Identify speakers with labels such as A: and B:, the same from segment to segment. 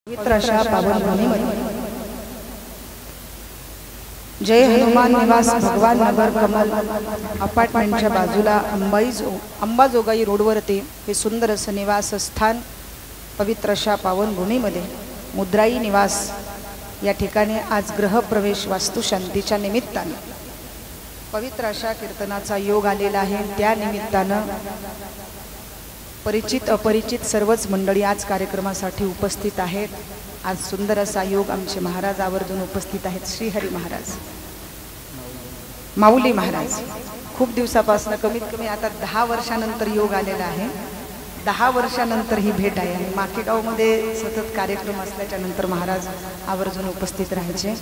A: पवित्र अशा पावन भूमीमध्ये जय हनुमान निवास भगवान नगर कमल अपार्टमेंटच्या बाजूला अंबाजोगाई रोडवरती हे सुंदर असं निवास स्थान पवित्र अशा पावन भूमीमध्ये मुद्राई निवास या ठिकाणी आज गृहप्रवेश वास्तुशांतीच्या निमित्ताने पवित्र अशा कीर्तनाचा योग आलेला आहे। त्या निमित्तानं परिचित अपरिचित सर्वच मंडळी आज कार्यक्रमासाठी उपस्थित आहेत। आज सुंदर असा योग आमचे महाराज आवर्जून उपस्थित आहेत। श्रीहरी महाराज, माऊली महाराज खूप दिवसापासून कमीत कमी आता 10 वर्षानंतर योग आलेला आहे। 10 वर्षानंतर ही भेट आहे आणि माकेगावमध्ये सतत कार्यक्रम असल्याच्या नंतर महाराज आवर्जून उपस्थित राहायचे।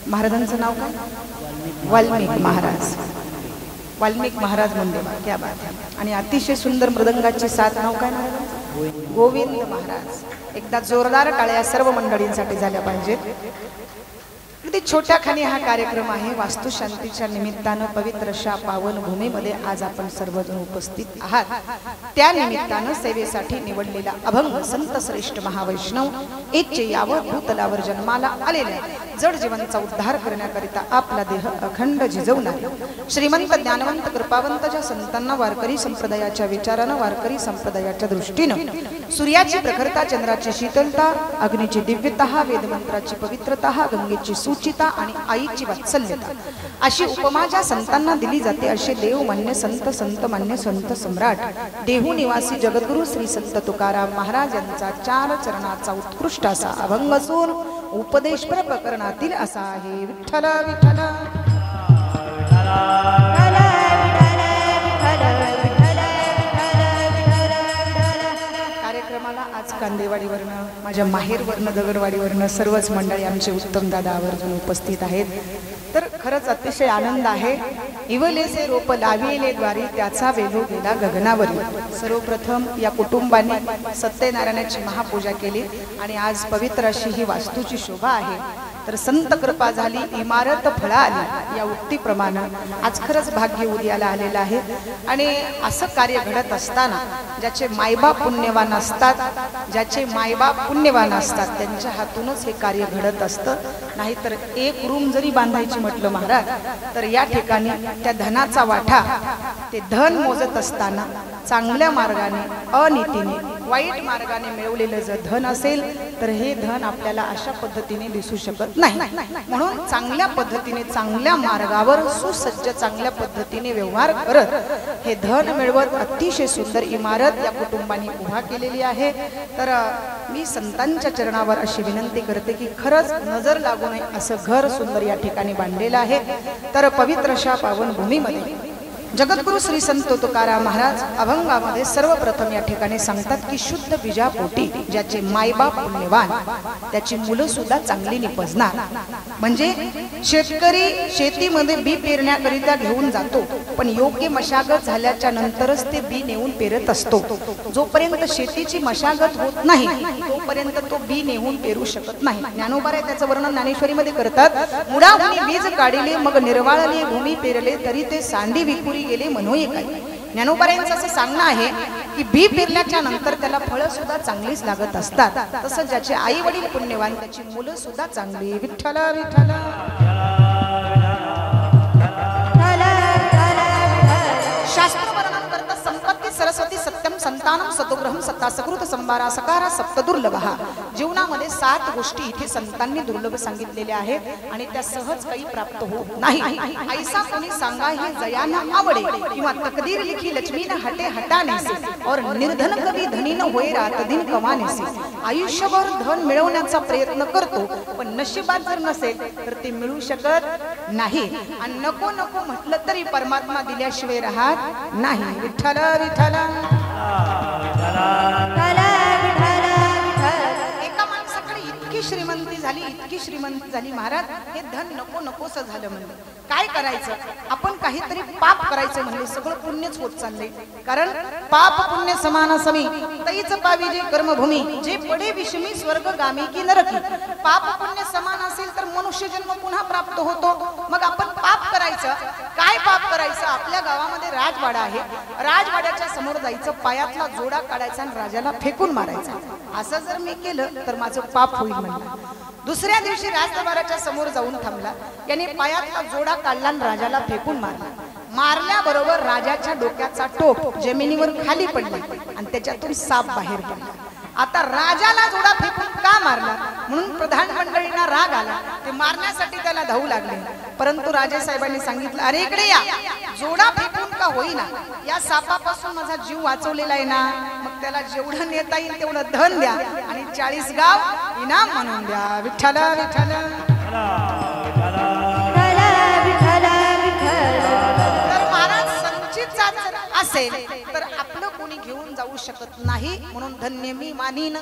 A: महाराजांचं नाव काय? वाल्मिक महाराज, वाल्मिक महाराज मुंडेवा, क्या बात है। आणि अतिशय सुंदर मृदंगाची साथ नाव काय महाराज? गोविंद महाराज। एकदा जोरदार टाळ्या सर्व मंडळींसाठी झाल्या पाहिजेत। अगदी छोट्या खाणी हा कार्यक्रम आहे। वास्तुशांतीच्या निमित्तानं पवित्र अशा पावन भूमीमध्ये आज आपण सर्वजण उपस्थित आहात। त्या निमित्तानं सेवेसाठी निवडलेला अभंग संत श्रेष्ठ महावैष्णव इच्छे यावं भूतलावर जन्माला आलेल्या जड जीवनाचा उद्धार करण्याकरिता आपला देह अखंड झिजवणारे श्रीमंत ज्ञानवंत कृपावंत ज्या संतांना वारकरी संप्रदायाच्या विचारानं वारकरी संप्रदायाच्या दृष्टीनं सूर्याची प्रखरता, चंद्राची शीतलता, अग्नीची दिव्यता, वेदमंत्राची पवित्रता, गंगेची सुचिता आणि आईची वात्सल्यता अशी उपमा ज्या संतांना दिली जाते असे देव मान्य संत, संत मान्य संत सम्राट देहू निवासी जगद्गुरु श्री संत तुकाराम महाराज यांचा 4 चरणाचा उत्कृष्ट असा अभंग असून उपदेश प्रकरणातील असा आहे। विठ्ठल विठ्ठल कार्यक्रमाला आज कांदेवाडीवरनं, माझ्या माहेरवरनं, दगडवाडीवरनं सर्वच मंडळी आमचे उत्तम दादा आवर्जून उपस्थित आहेत। तर खरंच अतिशय आनंद आहे। इवलेसे रोप लाविले द्वारी त्याचा वेलो गेला गगनावरी। सर्वप्रथम या कुटुंबाने सत्यनारायणाची महापूजा केली आणि आज पवित्र अशी ही वास्तूची शोभा आहे। तर संत कृपा झाली इमारत फळा आली या उक्तीप्रमाणे आज खरंच भाग्य उदयाला आलेलं आहे। आणि असं कार्य घडत असताना ज्याचे मायबाप पुण्यवान असतात, ज्याचे मायबाप पुण्यवान असतात त्यांच्या हातूनच हे कार्य घडत असतं। नाहीतर एक रूम जरी बांधायची म्हटलं महाराज तर या ठिकाणी त्या धनाचा वाटा ते धन मोजत असताना चांगल्या मार्गाने, अनितीने, वाईट मार्गाने मिळवलेलं जर धन असेल तर हे धन आपल्याला अशा पद्धतीने दिसू शकत नाही। म्हणून चांगल्या पद्धतीने, चांगल्या मार्गावर सुसज्ज चांगल्या पद्धतीने व्यवहार करत हे धन मिळवत अतिशय सुंदर इमारत या कुटुंबाने उभा केलेली आहे। तर मी संतांच्या चरणावर अशी विनंती करते की खरंच नजर लागू नये असं घर सुंदर या ठिकाणी बांधलेलं आहे। तर पवित्र अशा पावन भूमीमध्ये जगद्गुरु श्री संत तुकाराम महाराज अभंगामध्ये सर्वप्रथम या ठिकाणी सांगतात की शुद्ध बीजापोटी ज्याचे मायबाप पुण्यवान त्याची मुलं सुद्धा चांगली निपजणार। म्हणजे शेतकरी शेतीमध्ये बी पेरण्याकरिता घेऊन जातो, पण योग्य मशागत झाल्याच्या नंतरच ते बी नेऊन पेरत असतो। जोपर्यंत शेतीची मशागत होत नाही तोपर्यंत तो बी नेऊन पेरू शकत नाही। ज्ञानोबा त्याचं वर्णन ज्ञानेश्वरीमध्ये करतात। मुळाहुनी बीज काढिले मग निर्वाळले भूमी पेरले तरी ते सांडी विखुरी गेले मनोये काय। ज्ञानोबारायांचं असं सांगणं आहे की बी पेरल्याच्या नंतर त्याला फळं सुद्धा चांगलीच लागत असतात। तसं ज्याचे आई वडील पुण्यवान त्याची मुलं सुद्धा चांगली। विठ्ठल विठ्ठल शास्त्र वर्णन करता संपत्ती सरस्वती सत्यम संतानम सतोग्रहम सत्ता सकृत संभारा सकारा सप्तदुर्लभहा। जीवनामध्ये 7 गोष्टी इथे संतांनी दुर्लभ सांगितलेल्या आहेत आणि त्या सहज काही प्राप्त होत नाही। ऐसा कोणी सांगा हे जयाना आवडे किंवा तकदीर लिखी लक्ष्मीनं हटे हटाने से और निर्धन कवी धनीन होय रात दिन कमाने से। आयुष्यभर धन मिळवण्याचा प्रयत्न करतो पण नशिबात जर नसेल तर ते मिळू शकत नाही। आणि नको नको म्हटलं तरी परमात्मा दिल्याशिवाय राहत नाही। विठ्ठल विठ्ठल एका माणसाकडे इतकी श्रीमंती झाली, इतकी श्रीमंती झाली महाराज हे धन नको नकोस झालं म्हणलं। काय करायचं? आपण काहीतरी पाप करायचं म्हणले सगळं पुण्यच होत चालले। कारण पाप पुण्य समान समी तैच पावी जे कर्मभूमी जे पडे विषमी स्वर्ग गामी की नरकी। पाप पुण्य समान असेल तर मनुष्य जन्म पुन्हा प्राप्त होतो। मग आपण पाप करायचं काय? पाप करायचं आपल्या गावामध्ये राजवाडा आहे, राजवाड्याच्या समोर जायचं, पायातला जोडा काढायचा आणि राजाला फेकून मारायचा। असं जर मी केलं तर माझं पाप होईल म्हणला. दुसऱ्या दिवशी राजदरबाराच्या समोर जाऊन थांबला. याने पायातला जोडा काढला आणि राजाला फेकून मारला. मारल्याबरोबर राजाच्या डोक्याचा टोप जमिनीवर खाली पडला आणि त्याच्यातून साप बाहेर पडला. आता राजाला जोडा फेकून का मारला म्हणून प्रधान मंडळींना राग आला. ते मारण्यासाठी त्याला धावू लागले. परंतु राजेसाहेबांनी सांगितलं, अरे इकडे या, जोडा फेकून का होईना, या सापापासून माझा जीव वाचवलेला आहे ना, मग त्याला जेवढं नेता येईल तेवढं धन द्या आणि 40 गाव इनाम म्हणून द्या. विठ्ठल विठ्ठल. तर महाराज संचित असेल तर आपलं कोणी घेऊन जाऊ शकत नाही. म्हणून धन्य मी मानीन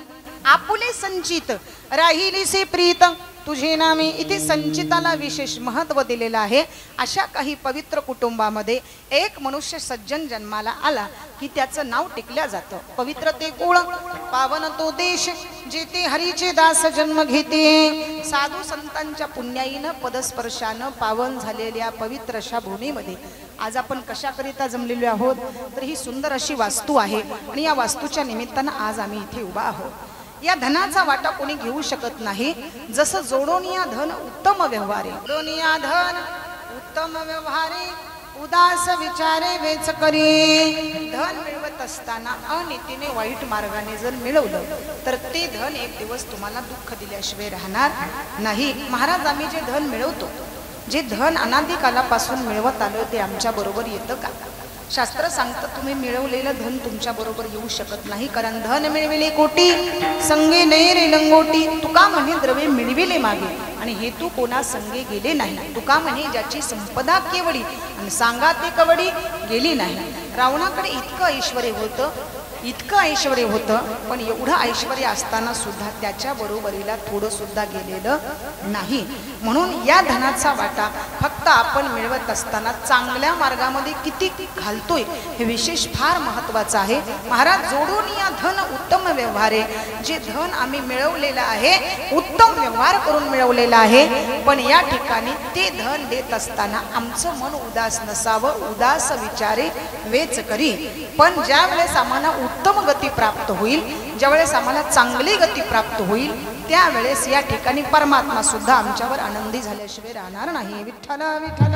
A: आपुले संचित राहिली से प्रीत तुझे नामे. इथे संचिताला विशेष महत्व दिलेलं आहे. अशा काही पवित्र कुटुंबामध्ये एक मनुष्य सज्जन जन्माला आला की त्याचं नाव टिकल्या जातं. पवित्र ते कुळ, पावन तो देश, जेथे हरीचे दास जन्म घेते. साधू संतांच्या पुण्याईनं पदस्पर्शानं पावन झालेल्या पवित्र अशा भूमीमध्ये आज आपण कशाकरिता जमलेलो आहोत तर ही सुंदर अशी वास्तू आहे आणि या वास्तूच्या निमित्तानं आज आम्ही इथे उभा आहोत. या धनाचा वाटा कोणी घेऊ शकत नाही. जसं जोडोनिया धन उत्तम व्यवहारे, जोडोनिया धन उत्तम व्यवहारे, उदास विचारे वेच करी. धन मिळवत असताना अनितीने वाईट मार्गाने जर मिळवलं तर ते धन एक दिवस तुम्हाला दुःख दिल्याशिवाय राहणार नाही. महाराज आम्ही जे धन मिळवतो, जे धन अनादी कालापासून मिळवत आलो ते आमच्या बरोबर येतं का? शास्त्र सांगतं तुम्ही मिळवलेलं धन तुमच्या बरोबर येऊ शकत नाही. कारण धन मिळविले कोटी संगे नये रे लंगोटी. तुका म्हणे द्रव्य मिळविले मागे आणि हेतू कोणा संगे गेले नाही. तुका म्हणे ज्याची संपदा केवडी आणि सांगा ते कवडी गेली नाही. रावणाकडे इतकं ऐश्वर्य होतं, इतकं ऐश्वर्य होतं, पण एवढं ऐश्वर्य असताना सुद्धा त्याच्या बरोबरीला थोडं सुद्धा गेलेलं नाही. म्हणून या धनाचा वाटा फक्त आपण मिळवत असताना चांगल्या मार्गामध्ये किती घालतोय हे विशेष फार महत्वाचं आहे. महाराज जोडून या धन उत्तम व्यवहारे, जे धन आम्ही मिळवलेलं आहे उत्तम व्यवहार करून मिळवलेलं आहे. पण या ठिकाणी ते धन देत असताना आमचं मन उदास नसावं. उदास विचारे वेच करी. पण ज्या वेळेस आम्हाला उत्तम गती प्राप्त होईल, ज्यावेळेस आम्हाला चांगली गती प्राप्त होईल, त्यावेळेस या ठिकाणी परमात्मा सुद्धा आमच्यावर आनंदी झाल्याशिवाय राहणार नाही. विठ्ठल विठ्ठल.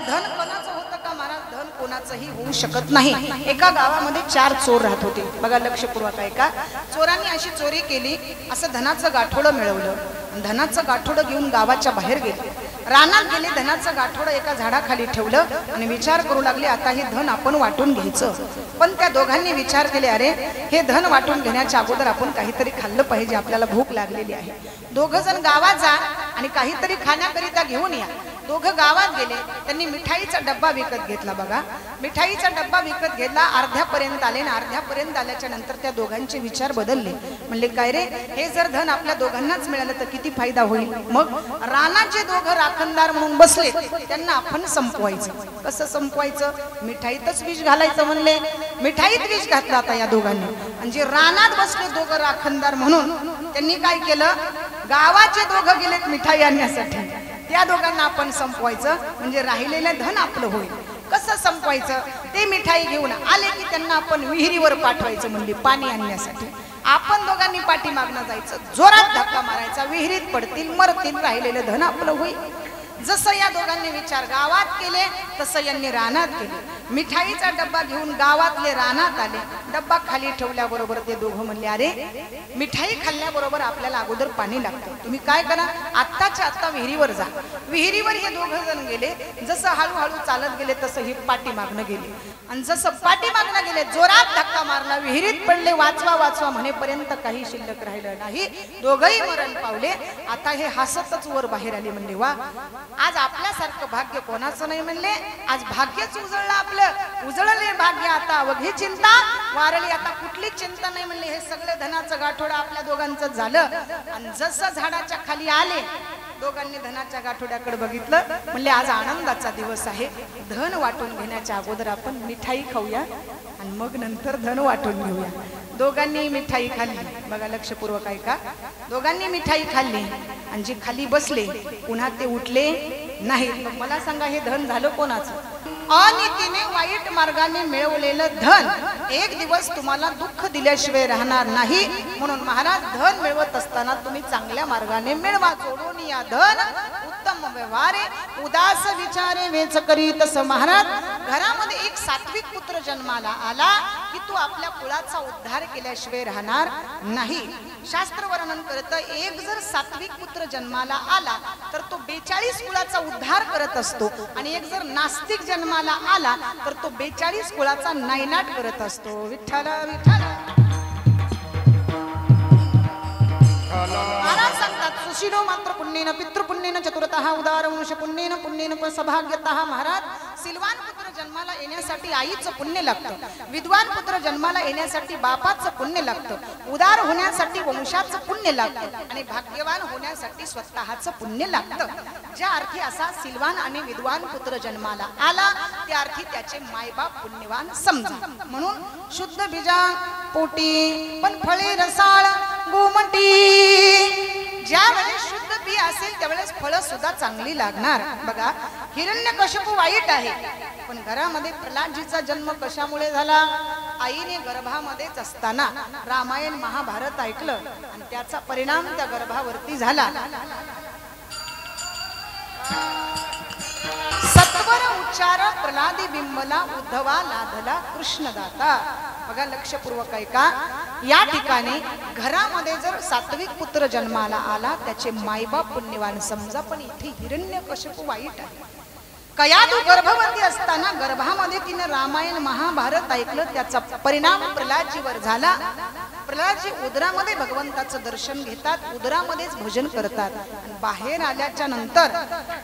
A: धन कोणाचं होतं का महाराज? धन कोणाचंही होऊ शकत नाही. एका गावामध्ये 4 चोर राहत होते. बघा लक्षपूर्वक आहे का. चोरांनी अशी चोरी केली, असं धनाचं गाठोडं मिळवलं. धनाचं गाठोडं घेऊन गावाच्या बाहेर गेले, रानात गेले. धनाचं गाठोडं एका झाडाखाली ठेवलं आणि विचार करू लागले आता हे धन आपण वाटून घ्यायचं. पण त्या दोघांनी विचार केले, अरे हे धन वाटून घेण्याच्या अगोदर आपण काहीतरी खाल्लं पाहिजे, आपल्याला भूक लागलेली आहे. दोघं जण गावात जा आणि काहीतरी खाण्याकरिता घेऊन या. दोघं गावात गेले. त्यांनी मिठाईचा डब्बा विकत घेतला. बघा मिठाईचा डब्बा विकत घेतला. अर्ध्यापर्यंत आले आणि अर्ध्यापर्यंत आल्याच्या नंतर त्या दोघांचे विचार बदलले. म्हणले काय रे, हे जर धन आपल्या दोघांनाच मिळालं तर किती फायदा होईल. मग रानात जे दोघं राखणदार म्हणून बसले त्यांना आपण संपवायचं. कसं संपवायचं? मिठाईतच विष घालायचं म्हणले. मिठाईत विष घातलं आता या दोघांनी. आणि जे रानात बसले दोघं राखणदार म्हणून त्यांनी काय केलं, गावाचे दोघं गेलेत मिठाई आणण्यासाठी. त्या दोघांना आपण संपवायचं म्हणजे राहिलेलं धन आपलं होईल. कसं संपवायचं? ते मिठाई घेऊन आले की त्यांना आपण विहिरीवर पाठवायचं म्हणजे पाणी आणण्यासाठी. आपण दोघांनी पाठीमागनं जायचं, जोरात धक्का मारायचा, विहिरीत पडतील, मरतील, राहिलेलं धन आपलं होईल. जसं या दोघांनी विचार गावात केले तसं यांनी रानात केले. मिठाईचा डब्बा घेऊन गावातले रानात आले. डब्बा खाली ठेवल्याबरोबर ते दोघं म्हणले, अरे मिठाई खाल्ल्याबरोबर आपल्याला अगोदर पाणी लागतं. तुम्ही काय करा, आत्ताच्या आत्ता विहिरीवर जा. विहिरीवर हे दोघं जण गेले. जसं हळूहळू चालत गेले तसं ही पाठीमागनं गेले. आणि जसं पाठीमागनं गेले, जोरात धक्का मारला, विहिरीत पडले. वाचवा वाचवा म्हणेपर्यंत काही शिल्लक राहिलं नाही. दोघंही मरण पावले. आता हे हसतच वर बाहेर आले. म्हणले वा, आज आपल्यासारखं भाग्य कोणाचं नाही. म्हणले आज भाग्यच उजळलं आपलं. उजळले भाग्य, आता अवघी चिंता वारली. आता कुठलीच चिंता नाही. म्हणले हे सगळं धनाचं गाठोडं आपल्या दोघांचं झालं. आणि जसं झाडाच्या खाली आले, दोघांनी धनाच्या गाठोड्याकडे बघितलं. म्हणले आज आनंदाचा दिवस आहे. धन वाटून घेण्याच्या अगोदर आपण मिठाई खाऊया आणि मग नंतर धन वाटून घेऊया. दोघांनी मिठाई खाल्ली. बघा लक्षपूर्वक आहे का. दोघांनी मिठाई खाल्ली आणि जे खाली बसले पुन्हा ते उठले नाही. मला सांगा हे धन झालं कोणाचं? अनितीने वाईट मार्गाने मिळवलेलं धन एक दिवस तुम्हाला दुःख दिल्याशिवाय राहणार नाही, म्हणून महाराज धन मिळवत असताना तुम्ही चांगल्या मार्गाने मिळवा, जोडून या धन उत्तम व्यवहारे उदास विचारे वेच करी. तसं महाराज घरामध्ये एक सात्विक पुत्र जन्माला आला की तू आपल्या कुळाचा उद्धार केल्याशिवाय राहणार नाही. शास्त्र वर्णन करत एक जर सात्विक पुत्र जन्माला आला तर तो 42 कुळाचा उद्धार करत असतो, आणि एक जर नास्तिक जन्माला आला तर तो 42 कुळाचा नायनाट करत असतो. विठ्ठल विठ्ठल. महाराज सांगतात सुशीलो मात्र पुण्येन पितृपुण्येन चतुरतः उदार वंश पुण्येन पुण्येन सौभाग्यतः. महाराज सिलवान पुत्र जन्माला येण्यासाठी आईचं पुण्य लागतं, विद्वान पुत्र जन्माला येण्यासाठी बापाचं पुण्य लागतं, उदार होण्यासाठी वंशाचं पुण्य लागतं, आणि भाग्यवान होण्यासाठी स्वतःचं पुण्य लागतं. ज्या अर्थी असा सिलवान आणि विद्वान पुत्र जन्माला आला त्या अर्थी त्याचे मायबाप पुण्यवान समजा. म्हणून शुद्ध बीजा पोटी पण फळे रसाळ गोमटी. ज्यावेळेस शुद्ध बी असेल त्यावेळेस फळं सुद्धा चांगली लागणार. बघा हिरण्यकशिपू वाईट आहे, पण घरामध्ये प्रल्हादजीचा जन्म कशामुळे झाला? आईने गर्भामध्येच असताना रामायण महाभारत ऐकलं आणि त्याचा परिणाम त्या गर्भावरती झाला. सत्वर उच्चार प्रल्हादी बिंबला उद्धवा लाधला कृष्णदाता. बघा लक्षपूर्वक ऐका. या ठिकाणी घरामध्ये जर सात्विक पुत्र जन्माला आला त्याचे मायबाप पुण्यवान समजा, पण इथे हिरण्यकशिपू वाईट आहे. कयादू गर्भवती असताना गर्भामध्ये तिने रामायण महाभारत ऐकलं, त्याचा परिणाम प्रल्हादजीवर झाला. प्रल्हादजी उदरामध्ये भगवंताचं दर्शन घेतात, उदरामध्येच भजन करतात. आणि बाहेर आल्याच्या नंतर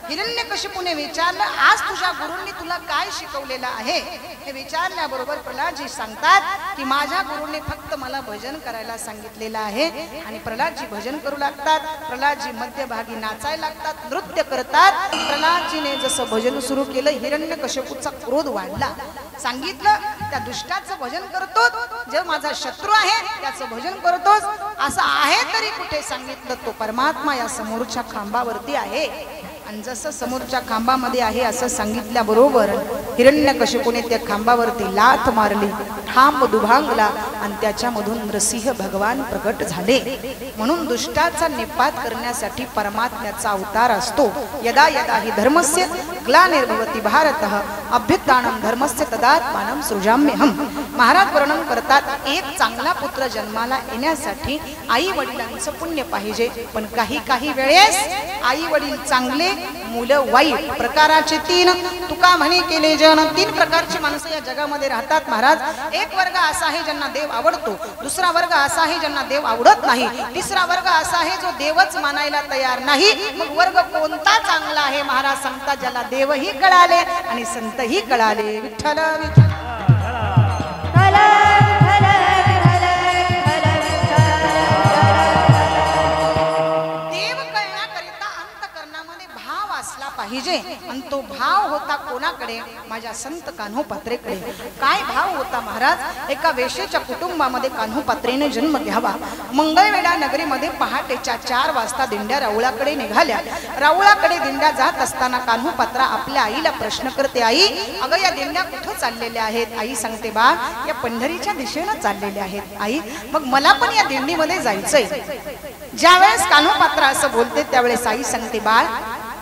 A: हिरण्यकशिपूने विचारलं आज तुझ्या गुरूंनी तुला काय शिकवलेलं आहे? हे विचारल्याबरोबर प्रल्हादजी सांगतात की माझ्या गुरूंनी फक्त मला भजन करायला सांगितलेलं आहे. आणि प्रल्हादजी भजन करू लागतात. प्रल्हादजी मध्यभागी नाचायला लागतात, नृत्य करतात. प्रल्हादजीने जसं भजन सुरू केलं हिरण्यकशिपूचा क्रोध वाढला. सांगितलं त्या दुष्टाचं भजन करतो, जो माझा शत्रू आहे त्याचं भजन करतोस, असं आहे तरी कुठे? सांगितलं तो परमात्मा या समोरच्या खांबावरती आहे. आणि जसं समोरच्या खांबामध्ये आहे असं सांगितल्याबरोबर हिरण्यकशिपूने त्या खांबावरती लाथ मारली, खांब दुभांगला आणि त्याच्यामधून नरसिंह भगवान प्रगट झाले. म्हणून दुष्टाचा निपात करण्यासाठी परमात्म्याचा अवतार असतो. यदा यदा हि धर्मस्य ग्लानिर्भवति भारतः अभ्युत्थानं धर्मस्य तदात्मानं सृजाम्यहम्. महाराज वर्णन करतात एक चांगला पुत्र जन्माला येण्यासाठी आई वडिलांचं पुण्य पाहिजे, पण काही वेळेस आई वडील चांगले मुलं वाईट. प्रकाराचे तीन तुका म्हणे केले जन. तीन प्रकारची माणसं या जगामध्ये राहतात महाराज. एक वर्ग असा आहे ज्यांना देव आवडतो, दुसरा वर्ग असा आहे ज्यांना देव आवडत नाही, तिसरा वर्ग असा आहे जो देवच मानायला तयार नाही. मग वर्ग कोणता चांगला आहे? महाराज सांगतात ज्याला देवही कळाले आणि संतही कळाले. विठ्ठल विठ्ठल. पाहिजे आणि तो भाव होता कोणाकडे? माझ्या संत कान्होपात्रेकडे. काय भाव होता महाराज? एका वेश्येच्या कुटुंबामध्ये कान्होपात्रेने जन्म घ्यावा. मंगळवेढा नगरीमध्ये पहाटेच्या 4 वाजता दिंड्या राऊळाकडे निघाल्या. राऊळाकडे दिंड्या जात असताना कान्होपात्रा आपल्या आईला प्रश्न करते, आई अगं या दिंड्या कुठं चाललेल्या आहेत? आई सांगते बा या पंढरीच्या दिशेनं चाललेल्या आहेत. आई मग मला पण या दिंडीमध्ये जायचंय. ज्यावेळेस कान्होपात्रा असं बोलते त्यावेळेस आई सांगते बाळ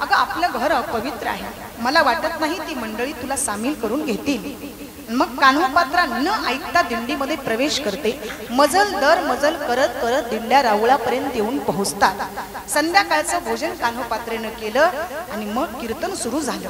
A: अगं आपलं घर अपवित्र आहे, मला वाटत नाही ती मंडळी तुला सामील करून घेतील. मग कान्होपात्रा न ऐकता दिंडीमध्ये प्रवेश करते. मजल दर मजल करत करत दिंड्या राऊळापर्यंत येऊन पोहोचतात. संध्याकाळचं भोजन कान्होपात्रेनं केलं आणि मग कीर्तन सुरू झालं.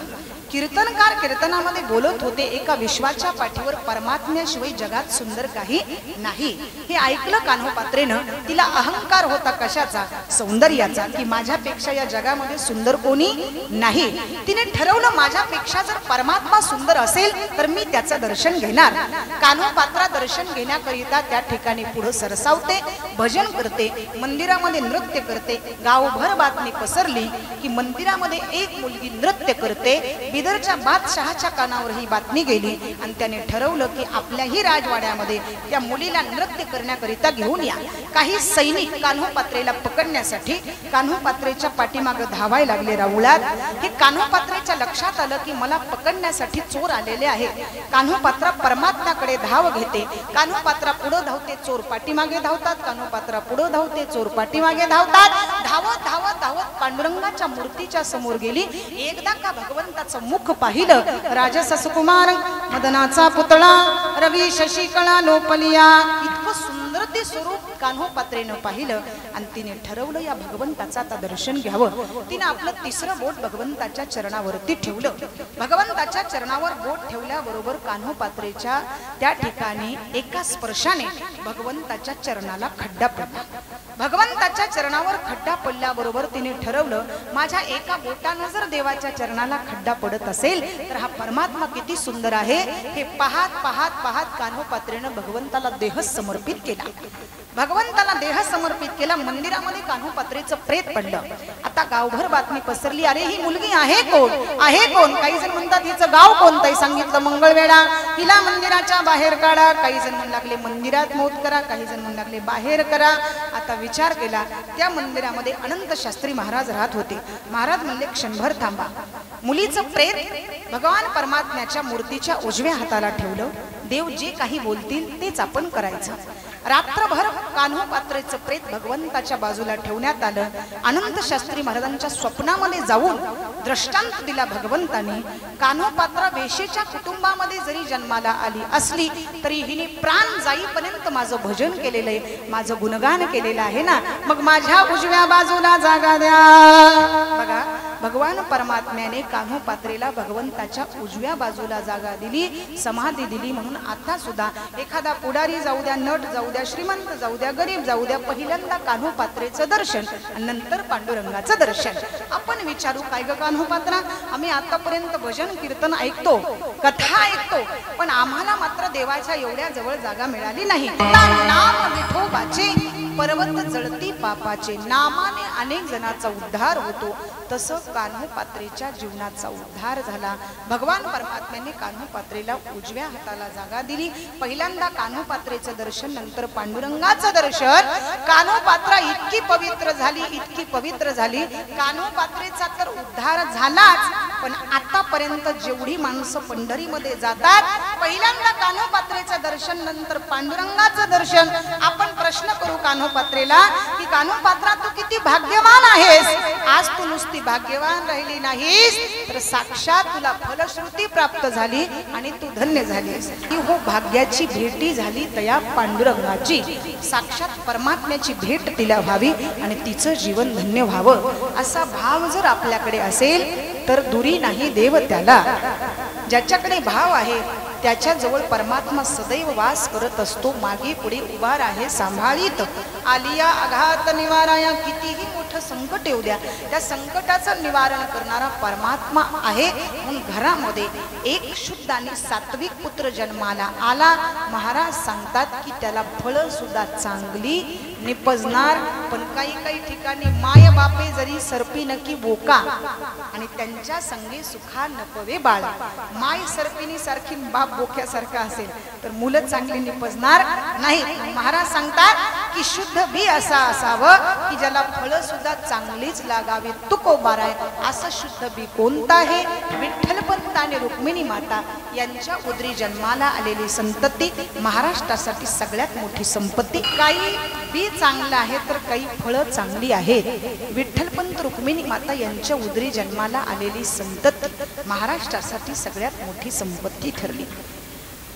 A: कीर्तनकार कीर्तनामध्ये बोलत होते एका विश्वाच्या पाठीवर परमात्म्याशिवाय जगात सुंदर काही नाही. हे ऐकलं कान्होपात्रेनं. तिला अहंकार होता कशाचा? सौंदर्याचा, की माझ्यापेक्षा या जगामध्ये सुंदर कोणी नाही. तिने ठरवलं माझ्यापेक्षा जर परमात्मा सुंदर असेल तर मी त्याचं दर्शन घेणार. कान्होपात्रा दर्शन घेण्याकरिता त्या ठिकाणी पुढे सरसावते, भजन करते, मंदिरामध्ये नृत्य करते. गावभर बातमी पसरली की मंदिरामध्ये एक मुलगी नृत्य करते. हैदरच्या बादशहाच्या कानावर ही बातमी गेली आणि त्याने ठरवलं की आपल्याही राजवाड्यामध्ये त्या मुलीला नृत्य करण्याकरिता घेऊन या. काही सैनिक कान्होपात्रेला पकडण्यासाठी कान्होपात्रेच्या पाठीमागे धावायला लागले. राऊळात हे कान्होपात्रेच्या लक्षात आलं की मला पकडण्यासाठी चोर आलेले आहेत. कान्होपात्रा परमात्म्याकडे धाव घेते. कान्होपात्रा पुढे धावते, चोर पाठीमागे धावतात. कान्होपात्रा पुढे धावते, चोर पाठीमागे धावतात. धावत धावत धावत पांडुरंगाच्या मूर्तीच्या समोर गेली. एकदा का भगवंताचं मुख पाहिलं. राजस सुकुमार मदनाचा पुतळा रवी शशिकळा लोपलिया. इतकं सुंदर ते स्वरूप कान्होपात्रेनं पाहिलं आणि तिने ठरवलं या भगवंताचं आता दर्शन घ्यावं. तिने आपलं तिसरं बोट भगवंताच्या चरणावरती ठेवलं. भगवंताच्या चरणावर बोट ठेवल्याबरोबर कान्होपात्रेच्या त्या ठिकाणी एका स्पर्शाने भगवंताच्या चरणाला खड्डा पडला. भगवंताच्या चरणावर खड्डा पडल्याबरोबर तिने ठरवलं माझ्या एका बोटानं जर देवाच्या चरणाला खड्डा पडत असेल तर हा परमात्मा किती सुंदर आहे हे पाहत पाहत पाहत कान्होपात्रेनं भगवंताला देह समर्पित केला. भगवंताला देह समर्पित केला. मंदिरामध्ये कान्होपात्रेचं प्रेत पडलं. आता गावभर बातमी पसरली, अरे ही मुलगी आहे कोण, आहे कोण. काही जण म्हणतात हिचं गाव कोणतंही. सांगितलं मंगळवेढा, हिला मंदिराच्या बाहेर काढा. काही जण म्हणू लागले मंदिरात मौत करा, काही जण म्हणू लागले बाहेर करा. आता विचार केला, त्या मंदिरामध्ये अनंत शास्त्री महाराज राहत होते. महाराज म्हणले क्षणभर थांबा. मुलीचं प्रेत भगवान परमात्म्याच्या मूर्तीच्या उजव्या हाताला ठेवलं. देव जे काही बोलतील तेच आपण करायचं. रात्रभर कान्होपात्रेचं प्रेत भगवंताच्या बाजूला ठेवण्यात आलं. अनंत शास्त्री महाराजांच्या स्वप्नामध्ये जाऊन दृष्टांत दिला भगवंताने. कान्होपात्रा वेशेच्या कुटुंबामध्ये जरी जन्माला आली असली तरी हिने प्राण जाईपर्यंत माझं भजन केलेलं आहे, माझं गुणगान केलेलं आहे ना, मग माझ्या उजव्या बाजूला जागा द्या. बघा भगवान परमात्म्याने कान्होपात्रेला भगवंताच्या उजव्या बाजूला जागा दिली, समाधी दिली. म्हणून आता सुद्धा एखादा पुढारी जाऊ द्या, नट जाऊ द्या, श्रीमंत जाऊ द्या, गरीब जाऊ द्या, पहिल्यांदा कान्होपात्रेचं दर्शन आणि नंतर पांडुरंगाचं दर्शन. आपण विचारू काय ग कान्होपात्रा, आम्ही आतापर्यंत भजन कीर्तन ऐकतो, कथा ऐकतो, पण आम्हाला मात्र देवाच्या एवढ्या जवळ जागा मिळाली नाही. नाम विठोबाचे पर्वत जळती पापाचे. नामाने अनेक जणांचा उद्धार होतो, तसं कान्होपात्रेच्या जीवनाचा उद्धार झाला. भगवान परमात्म्याने कान्होपात्रेला उजव्या हाताला जागा दिली. पहिल्यांदा कान्होपात्रेचं दर्शन, नंतर पांडुरंगाचं दर्शन. कान्होपात्रा इतकी पवित्र झाली, इतकी पवित्र झाली. कान्होपात्रेचा तर उद्धार झालाच, पण आतापर्यंत जेवढी माणसं पंढरीमध्ये जातात पहिल्यांदा कान्होपात्रेचं दर्शन, नंतर पांडुरंगाचं दर्शन. आपण प्रश्न करू कान्होपात्रेला की कान्होपात्रा तू किती भाग्यवान आहेस. आज तू नुसती भाग्यवान राहिली नाहीस तर साक्षात तुला फलश्रुती प्राप्त झाली आणि तू धन्य झालीस. ही हो भाग्याची भेटी झाली तया पांडुरंगाची. साक्षात परमात्म्याची भेट तिला व्हावी आणि तिचं जीवन धन्य व्हावं असा भाव जर आपल्याकडे असेल तर दुरी नाही देव त्याला. ज्याच्याकडे भाव आहे त्याच्या जवळ परमात्मा सदैव वास करत असतो. मागे पुढे उभा राहे सांभाळीत. आलिया आघात निवाराया. कितीही मोठं संकट येऊ द्या, त्या संकटाचं निवारण करणारा परमात्मा आहे. म्हणून घरामध्ये एक शुद्ध आणि सात्विक पुत्र जन्माला आला. महाराज सांगतात की त्याला फळं सुद्धा चांगली निपजणार. पण काही काही ठिकाणी माय बापे जरी सर्पी नकी बोका आणि त्यांच्या संगे सुखा नपवे बाळा. माय सर्पिनी सारखी बाप बोक्यासारखा असेल तर मुलं चांगली निपजणार नाही. महाराज सांगतात की शुद्ध बी असा असावं की ज्याला फळं सुद्धा चांगलीच लागावी. तुकोबाराय असं शुद्ध बी कोणतं आहे. विठ्ठलपंत आणि रुक्मिणी माता यांच्या उदरी जन्माला आलेली संतती महाराष्ट्रासाठी सगळ्यात मोठी संपत्ती. काही बी चांगलं आहे तर काही फळं चांगली आहेत. विठ्ठलपंत रुक्मिणी माता यांच्या उदरी जन्माला आलेली संतती महाराष्ट्रासाठी सगळ्यात मोठी संपत्ती ठरली.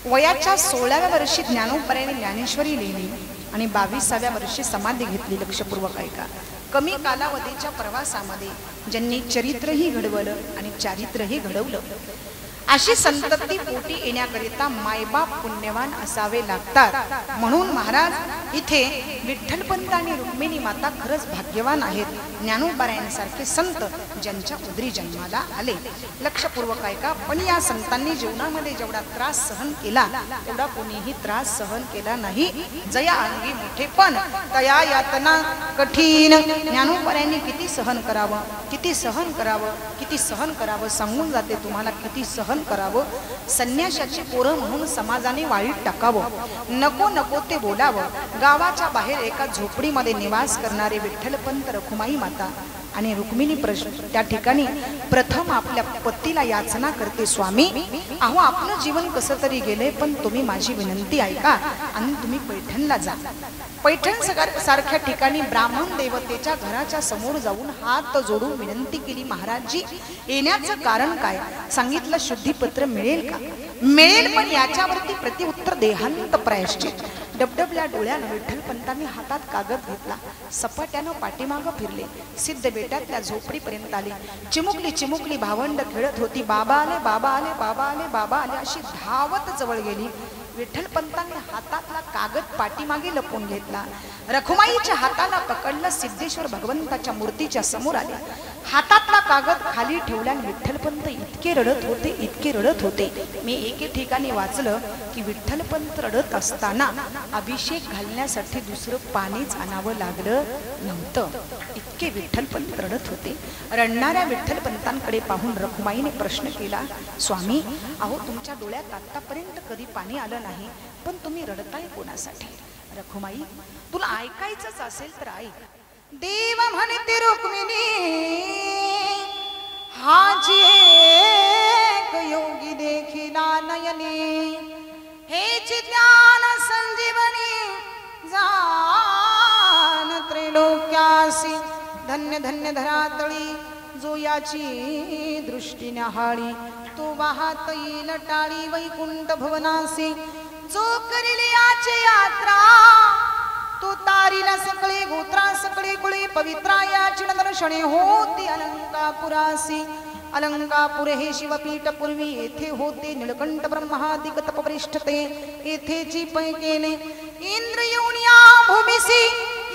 A: वयाच्या 16व्या वर्षी ज्ञानोबरायांनी ज्ञानेश्वरी लिहिली आणि 22व्या वर्षी समाधी घेतली. लक्षपूर्वक ऐका. कमी कालावधीच्या प्रवासामध्ये ज्यांनी चरित्रही घडवलं आणि चारित्रही घडवलं अशी संतती पोटी येण्याकरिता मायबाप पुण्यवान असावे लागतात. म्हणून महाराज इथे विठ्ठलपंत आणि रुक्मिणी माता खरंच भाग्यवान आहेत. ज्ञानोबरायांसारखे संत ज्यांच्या उदरी जन्माला आले. लक्षपूर्वक ऐका. पण या संतांनी जीवनामध्ये जेवढा त्रास सहन केला तेवढा कोणीही त्रास सहन केला नाही. जया अंगी मोठे पण तया यातना कठीण. ज्ञानोबरायांनी किती सहन करावं, किती सहन करावं, किती सहन करावं सांगून जाते तुम्हाला. किती सहन करावं, संन्याशाची पोरं म्हणून समाजाने वाळीत टाकावं, नको नको ते बोलावं. गावाच्या बाहेर एका झोपडीमध्ये निवास करणारे विठ्ठलपंत, रखुमाई माता आणि रुक्मिणी त्या ठिकाणी प्रथम आपल्या पतीला याचना करते, स्वामी अहो आपलं जीवन कसं तरी गेलंय, पण तुम्ही माझी विनंती ऐका आणि तुम्ही पैठणला जा. पैठण सारख्या ठिकाणी ब्राह्मण देवतेच्या घराच्या समोर जाऊन हात जोडून विनंती केली, महाराजजी येण्याचं कारण काय? सांगितलं शुद्धीपत्र मिळेल का? मिळेल, पण याच्यावरती प्रतिउत्तर देहांत प्रायश्चित. डबडबल्या डोळ्यानं विठ्ठलपंतांनी हातात कागद घेतला, सपाट्यानं पाठीमागं फिरले, सिद्ध बेटातल्या झोपडीपर्यंत आले. चिमुकली चिमुकली भावंड खेळत होती. बाबा आले, बाबा आले, बाबा आले, बाबा आले अशी धावत जवळ गेली. विठ्ठलपंतांनी हातातला कागद पाठीमागे लपवून घेतला. रखुमाईच्या हाताला पकडलं. सिद्धेश्वर भगवंताच्या मूर्तीच्या समोर आले. हातातला कागद खाली ठेवल्याने विठ्ठलपंत इतके रडत होते, इतके रडत होते. मी एके ठिकाणी वाचलं की विठ्ठलपंत रडत असताना अभिषेक घालण्यासाठी दुसरं पाणीच आणावं लागलं नव्हतं, इतके विठ्ठलपंत रडत होते. रडणाऱ्या विठ्ठलपंतांकडे पाहून रखुमाईने प्रश्न केला, स्वामी अहो तुमच्या डोळ्यात आतापर्यंत कधी पाणी आलं नाही, पण तुम्ही रडताय कोणासाठी? रखुमाई तुला ऐकायचंच असेल तर ऐक. देव म्हणते रुक्मिणी हाची एक योगी देखिला नयने, हेच ज्ञान संजीवनी जान त्रैलोक्यासी. धन्य धन्य धरातळी जो याची दृष्टी न्याहाळी, तो वाहत येईल टाळी वैकुंठ भवनासी. जो करील याची यात्रा तो तारीला सकळे गोत्रा सकळे कुळे पवित्रा याची दर्शने होती अलंकापुरासी. अलंकापुर हे शिवपीठ पूर्वी येथे होते निळकंठ ब्रह्मादिक तपवरिष्ठते. येथे जी पै केले इंद्र येऊन या भूमिसी,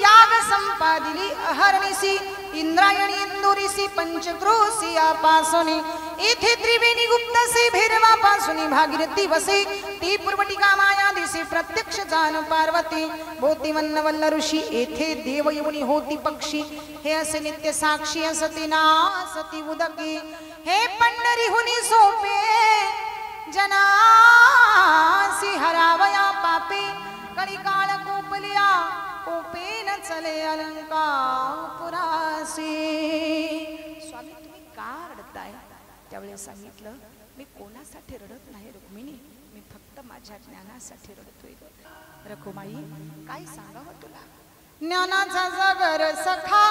A: याग संपादिली अहरणीसी. इंद्रायणी इंदुरीसी पंचक्रोशी आपासने, येथे त्रिवेणी गुप्तसे भैरवापासून भागीरथी वसे. ती पूर्वटिका माया दिसे प्रत्यक्ष जान पार्वती. भोती वल्ल ऋषी येथे देव येऊनी होती पक्षी. हे असे नित्य साक्षी असती ना सती उदकी. हे पंढरीहुनी सोपे जनासी हरावया पापे. कलिकाळ कोपलिया कोपेन चले अलंकापुरासी. स्वामी तुम्ही का रडताय? त्यावेळेस सांगितलं मी कोणासाठी रडत नाही रुक्मिणी, मी फक्त माझ्या ज्ञानासाठी रडतोय. रखुमाई काय सांगावं तुला? ज्ञानाचा जागर सखा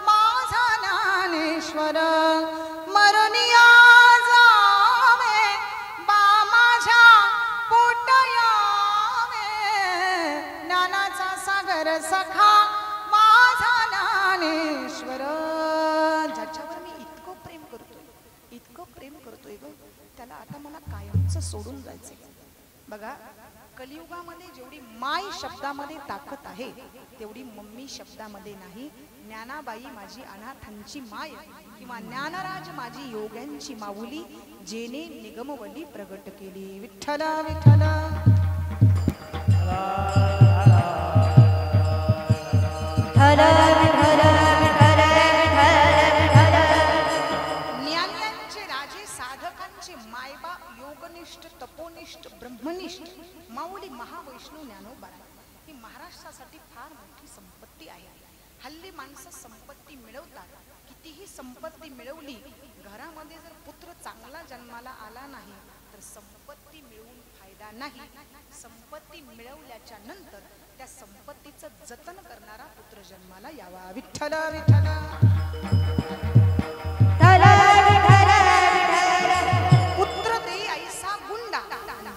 A: माझा ज्ञानेश्वर, मरनिया जावे बा माझ्या पोटयावे. ज्ञानाचा सागर सखा माझा ज्ञानेश्वर, ज्याच्यावर मी इतकं प्रेम करतोय ग, त्याला आता मला कायमचं सोडून जायचंय. बघा कलियुगामध्ये जेवढी माय शब्दामध्ये ताकद आहे तेवढी मम्मी शब्दामध्ये नाही. ज्ञानाबाई माझी अनाथांची माय किंवा ज्ञानराज माझी योग्यांची माऊली, जेने निगमवली प्रगट केली. विठ्ठला विठ्ठला योगनिष्ठ तपोनिष्ठ ब्रह्मनिष्ठ माऊली महावैष्णव ज्ञानोबा ही महाराष्ट्रासाठी फार मोठी संपत्ती आहे. हल्ली माणसं संपत्ती मिळवतात, कितीही संपत्ती मिळवली, घरामध्ये जर पुत्र चांगला जन्माला आला नाही तर संपत्ती मिळवून फायदा नाही. संपत्ती मिळवल्याच्या नंतर त्या संपत्तीचं जतन करणारा पुत्र जन्माला यावा. विठ्ठला विठ्ठला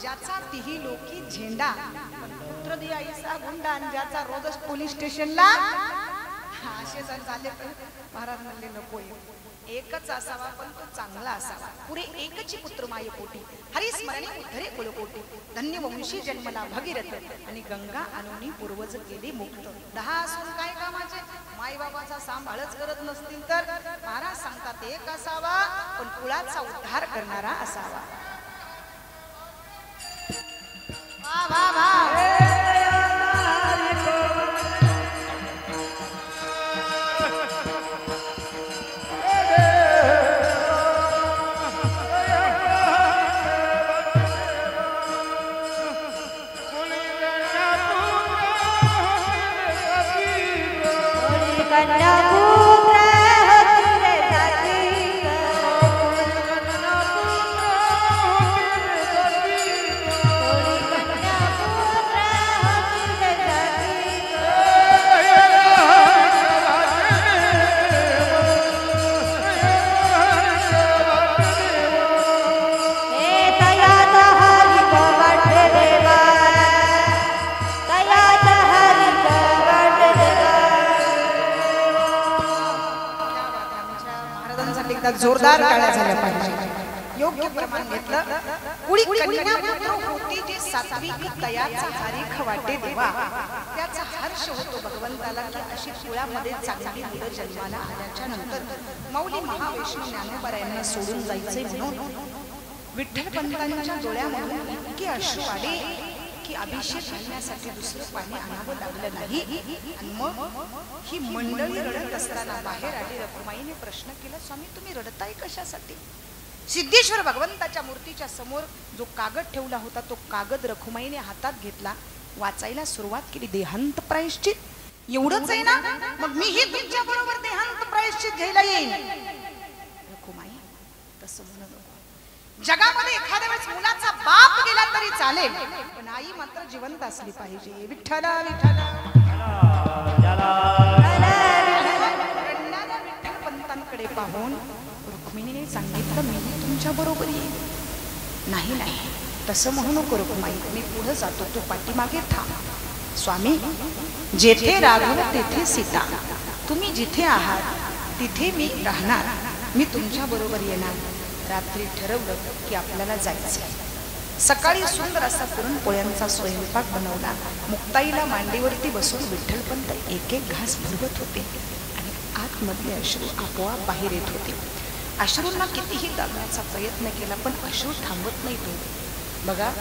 A: ज्याचा तिही लोकी झेंडा. पुत्र दे आईसा गुंडा ज्याचा रोजच पोलीस स्टेशनला. असे जर झाले तर महाराज म्हणले नको, एकच असावा पण तो चांगला असावा. पुरे एकची पुत्र माये पोटी, हरिस्मरणे उद्धरे कुलकोटी. धन्य वंशी जन्मला भगीरथ आणि गंगा अनुनी पूर्वज केले मुक्त. 10 असून काय कामाचे? माईबाबाचा सांभाळच करत नसतील तर महाराज सांगतात एक असावा पण कुळाचा उद्धार करणारा असावा. वाह वाह
B: कन्या पुत्र होती रे जाती
A: जोरदार टाळ्या झाल्या पाहिजे. योग्य प्रमाण घेतलं. कुळी कन्या पुत्र होती जी सात्विक तयाचा हरीख वाटे देवा. त्याचा हर्ष होतो भगवंताला की अशी कुळामध्ये चांगली मुलं जन्माला आल्याच्या नंतर माऊली महावैष्णव ज्ञानोबा यांना सोडून जायचे म्हणून विठ्ठल पंतांच्या डोळ्यामधून इतके अश्रू आले की अभिषेक घालण्यासाठी दुसरं पाणी आणावं लागलं नाही. आणि मग ही मंडळी रडत असताना बाहेर आली रखुमाईने प्रश्न केला, स्वामी तुम्ही रडताय कशासाठी? सिद्धेश्वर भगवंताच्या मूर्तीच्या समोर जो कागद ठेवला होता तो कागद रखुमाईने हातात घेतला, वाचायला सुरुवात केली. देहांत प्रायश्चित एवढंच आहे ना, मग मीही तुमच्या बरोबर देहांत प्रायश्चित घ्यायला येईन. रखुमाई तसं म्हणत जगामध्ये एखाद्या वेळेस मुलाचा बाप गेला तरी चालेल, पण आई मात्र जिवंत असली पाहिजे. विठ्ठला विठ्ठला विठ्ठल पंतांकडे पाहून रुक्मिणीने सांगितलं, मी तुमच्या बरोबर येईल. नाही नाही तसं म्हणू नको रुक्माई, मी पुढे जातो, तू पाठीमागे थांब. स्वामी जेथे राघव तेथे सीता, तुम्ही जिथे आहात तिथे मी राहणार, मी तुमच्या बरोबर येणार. रात्री ठरवलं की आपल्याला जायचं. सकाळी सुंदर असा पुरणपोळ्यांचा स्वयंपाक बनवला. मुक्ताईला मांडीवरती बसून विठ्ठलपंत एक एक घास भरवत होते आणि आतमधले अश्रू आपोआप बाहेर येत होते. अश्रूंना कितीही दाबण्याचा प्रयत्न केला पण अश्रू थांबत नाही. तो बघा,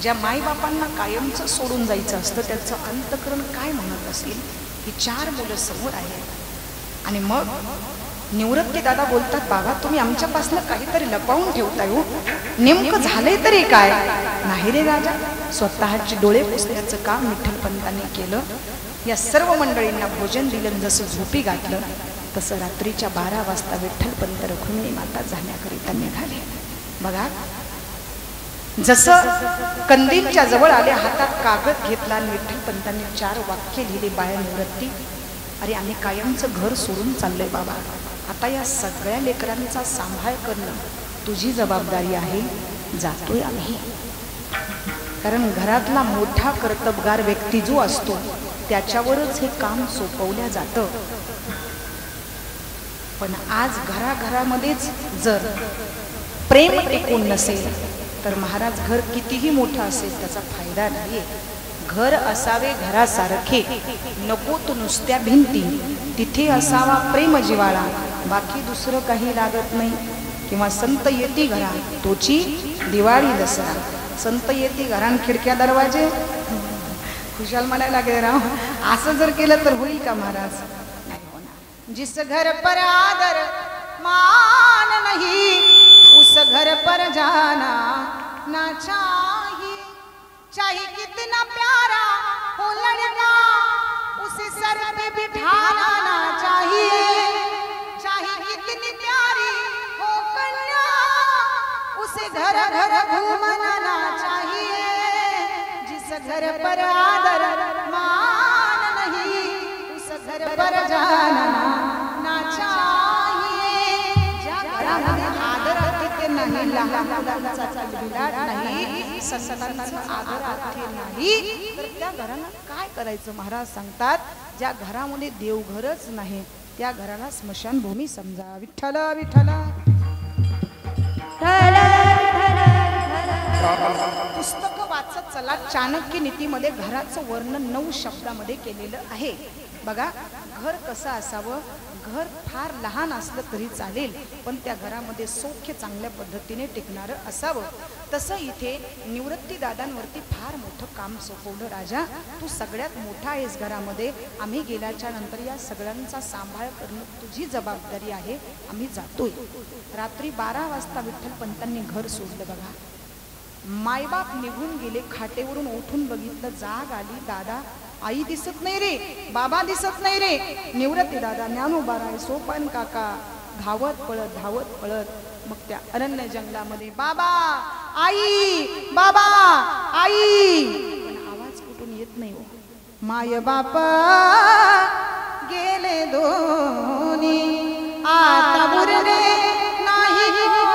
A: ज्या मायबापांना कायमचं सोडून जायचं असतं त्यांचं अंतःकरण काय म्हणत असेल. ही 4 मुलं समोर आहेत आणि मग निवृत्ती दादा बोलतात, बाबा तुम्ही आमच्यापासून काहीतरी लपवून ठेवताय हो, नेमकं झालंय तरी काय? नाही रे राजा, स्वतःचे डोळे पुसण्याचं काम विठ्ठलपंतांनी केलं. या सर्व मंडळींना भोजन दिलं, जसं झोपी घातलं तसं रात्रीच्या 12 वाजता विठ्ठलपंत रखुमाई माता जाण्याकरिता निघाले. बघा, जसं कंदीलच्या जवळ आले, हातात कागद घेतला आणि विठ्ठलपंतांनी 4 वाक्य लिहिले. बाया निवृत्ती, अरे आम्ही कायमचं घर सोडून चाललोय बाबा, आता या सगळ्या लेकरांचा सांभाळ करणं तुझी जबाबदारी आहे. जातोय आम्ही, कारण घरातला मोठा कर्तबगार व्यक्ती जो असतो त्याच्यावरच हे काम सोपवल्या जातं. पण आज घराघरामध्येच जर प्रेम टिकून नसेल तर महाराज घर कितीही मोठं असेल त्याचा फायदा नाहीये. घर असावे घरासारखे, नको तो नुसत्या भिंती, तिथे असावा प्रेम जिवाळा, बाकी दुसरं काही लागत नाही. किंवा संत येती घरा तोची दिवाळी दसरा. संत येती घरान खिडक्या दरवाजे, खुशाल म्हणायला लागले राव. असं जर केलं तर होईल का महाराज? नाही होणार. जिस घर पर आदर मान नहीं उस घर पर जाना ना चाहिए. चाहे कितना प्यारा हो लड़का उसे सर पे बिठाना ना चाहिए. चाहे कितनी प्यारी हो कन्या उसे घर घर घूमना ना चाहिए. जिस घर पर आदर मान नहीं उस घर पर जाना ना चाहिए. ज्या घरामध्ये आदर आतिथ्य नाही, लहान मुलांचा बिलाट नाही, संतांचा आदर आतिथ्य नाही, तर त्या घराला काय करायचं? महाराज सांगतात, ज्या घरामध्ये देवघरच नाही त्या घराला स्मशानभूमी समजा. विठ्ठल विठ्ठल. पुस्तक वाचत चला, चाणक्य नीतीमध्ये घराचं वर्णन 9 शब्दामध्ये केलेलं आहे. बघा, घर कसं असावं? घर फार लहान असलं तरी चालेल, पण त्या घरामध्ये सौख्य चांगल्या पद्धतीने टिकणारं असावं. तसं इथे निवृत्ती दादांवरती फार मोठं काम सोपवलं. राजा, तू सगळ्यात मोठा आहेस घरामध्ये, आम्ही गेल्याच्या नंतर या सगळ्यांचा सांभाळ करणं तुझी जबाबदारी आहे, आम्ही जातोय. रात्री 12 वाजता विठ्ठलपंतांनी घर सोडलं. बघा, मायबाप निघून गेले. खाटेवरून उठून बघितलं, जाग आली. दादा आई दिसत नाही रे, बाबा दिसत नाही रे. निवृत्ती दादा, ज्ञानोबाराय, सोपान काका धावत पळत मग त्या अरण्य जंगलामध्ये बाबा आई, बाबा आई, पण आवाज कुठून येत नाही हो. माय बाप गेले दोन्ही, आता बुरले नाही कोणी,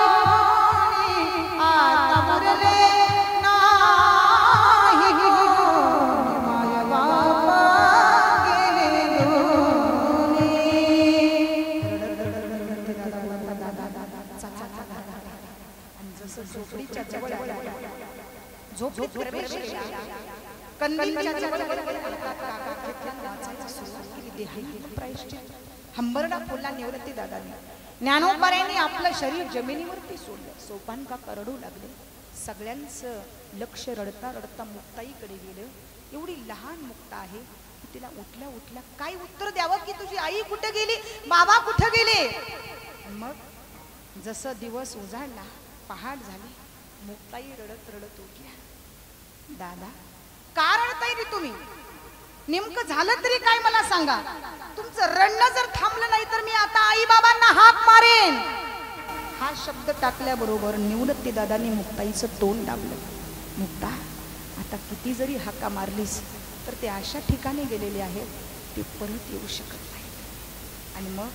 A: आता बुरले नाही कोणी. माय बाप गेले दोन्ही. आणि जसं झोपडीच्या जवळ झोपडीत प्रवेश केला, कंदीलच्या जवळ हंबरडा फोडला निवृत्ती दादाने. ज्ञानोबारायांनी आपलं शरीर जमिनीवरती सोडलं. सोपान काका रडू लागले. सगळ्यांचं लक्ष रडता रडता मुक्ताईकडे गेलं. एवढी लहान मुक्ता आहे, तिला उठल्या काय उत्तर द्यावं की तुझी आई कुठे गेली, बाबा कुठे गेले. मग जसं दिवस उजाडला, पहाट झाली, मुक्ताई रडत उठल्या. दादा का रडताय रे तुम्ही, नेमकं झालं तरी काय मला सांगा. तुमचं रडणं जर थांबलं नाही तर मी आता आई बाबांना हाक मारेन. हा शब्द टाकल्याबरोबर निवृत्ती दादांनी मुक्ताईचं तोंड दाबलं. मुक्ता, आता किती जरी हाका मारलीस तर ते अशा ठिकाणी गेलेले आहेत ते परत येऊ शकत नाही. आणि मग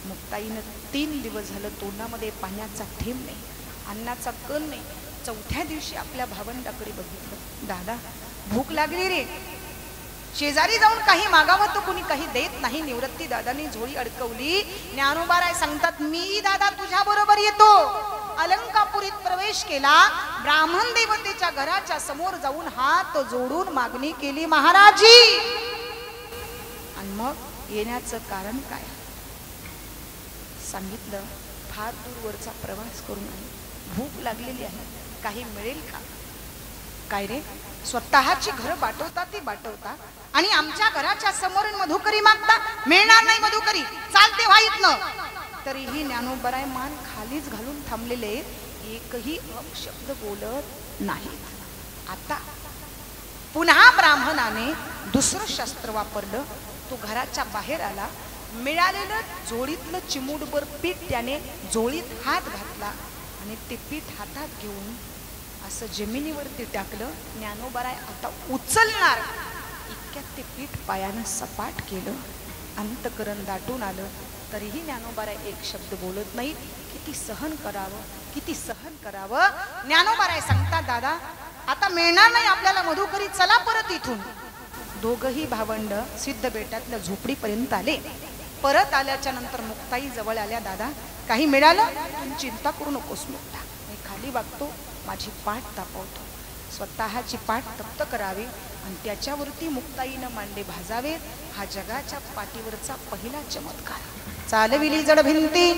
A: मुक्ताईनं 3 दिवस झालं तोंडामध्ये पाण्याचा थेंब नाही, अन्नाचा कण नाही. चौथ्या दिवशी आपल्या भावंडाकडे बघितलं. दादा भूक लागली रे. शेजारी जाऊन काही मागावं तर कुणी काही देत नाही. निवृत्ती दादांनी झोळी अडकवली. ज्ञानोबाराय सांगतात, मी दादा तुझ्या बरोबर येतो. अलंकापुरीत प्रवेश केला. ब्राह्मण देवतेच्या घराच्या समोर जाऊन हात जोडून मागणी केली, महाराजी. आणि मग येण्याचं कारण काय सांगितलं. फार दूरवरचा प्रवास करून आहे, भूक लागलेली आहे, काही मिळेल का. काय रे, स्वतःची घर बाटवता ती बाटवता आणि आमच्या घराच्या समोरून मधुकरी मागता. मिळणार नाही मधुकरी, चालते व्हाईत न. तरीही ज्ञानोबाराय मान खालीच घालून थांबलेले, एकही अपशब्द बोलत नाही. आता पुन्हा ब्राह्मणाने दुसरं शस्त्र वापरलं. तो घराच्या बाहेर आला. मिळालेलं जोडीतलं चिमूटभर पीठ त्याने जोडीत हात घातला आणि ते पीठ हातात घेऊन असं जमिनीवरती टाकलं. ज्ञानोबाराय आता उचलणार, इतक्यात ते पीठ पायानं सपाट केलं. अंतकरण दाटून आलं. तरीही ज्ञानोबाराय एक शब्द बोलत नाही. किती सहन करावं, किती सहन करावं. ज्ञानोबाराय सांगतात, दादा आता मिळणार नाही आपल्याला मधुकरी, चला परत इथून. दोघही भावंड सिद्ध बेटातल्या झोपडीपर्यंत आले. परत आल्याच्या नंतर मुक्ताई जवळ आल्या. दादा काही मिळालं, तुम्ही चिंता करू नकोस मुक्ता, मी खाली वागतो, माझी पाठ तापवतो. स्वतःची पाठ तप्त करावी आणि त्याच्यावरती मुक्ताईनं मांडे भाजावे. हा जगाच्या पाठीवरचा पहिला चमत्कार. चालविली जड भिंती,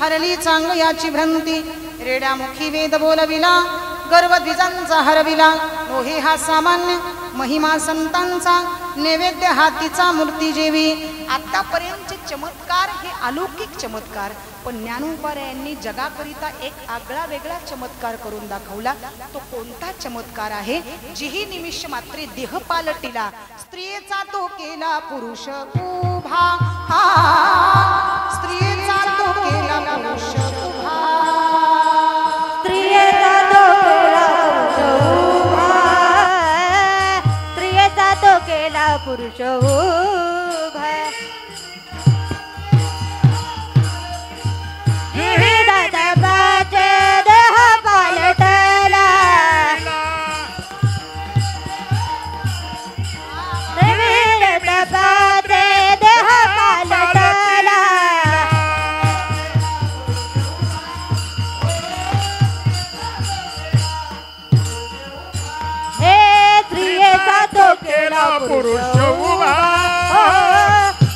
A: हरली चांग याची भ्रांती. रेड्यामुखी वेद बोलविला, गर्वद्विजांचा हरविला. लोहे हा सामान्य, महिमा संतांचा. नैवेद्य हातीचा मूर्ती जेवी. आतापर्यंतचे चमत्कार हे अलौकिक चमत्कार, पण ज्ञानोबारायांनी जगाकरिता एक आगळा वेगळा चमत्कार करून दाखवला. तो कोणता चमत्कार आहे. जिही निमिष मात्रे देह पालटिला, स्त्रियेचा तो केला पुरुष उभा. स्त्रियेचा तो केला पुरुष उभा.
B: स्त्रियेचा तो केला पुरुष उभा. स्त्रियेचा तो केला पुरुष उभा. विविध दबाचे देह पालटला. विविध दबाचे देह पालटला. हे स्त्रियेचा तो केला पुरुष उभा.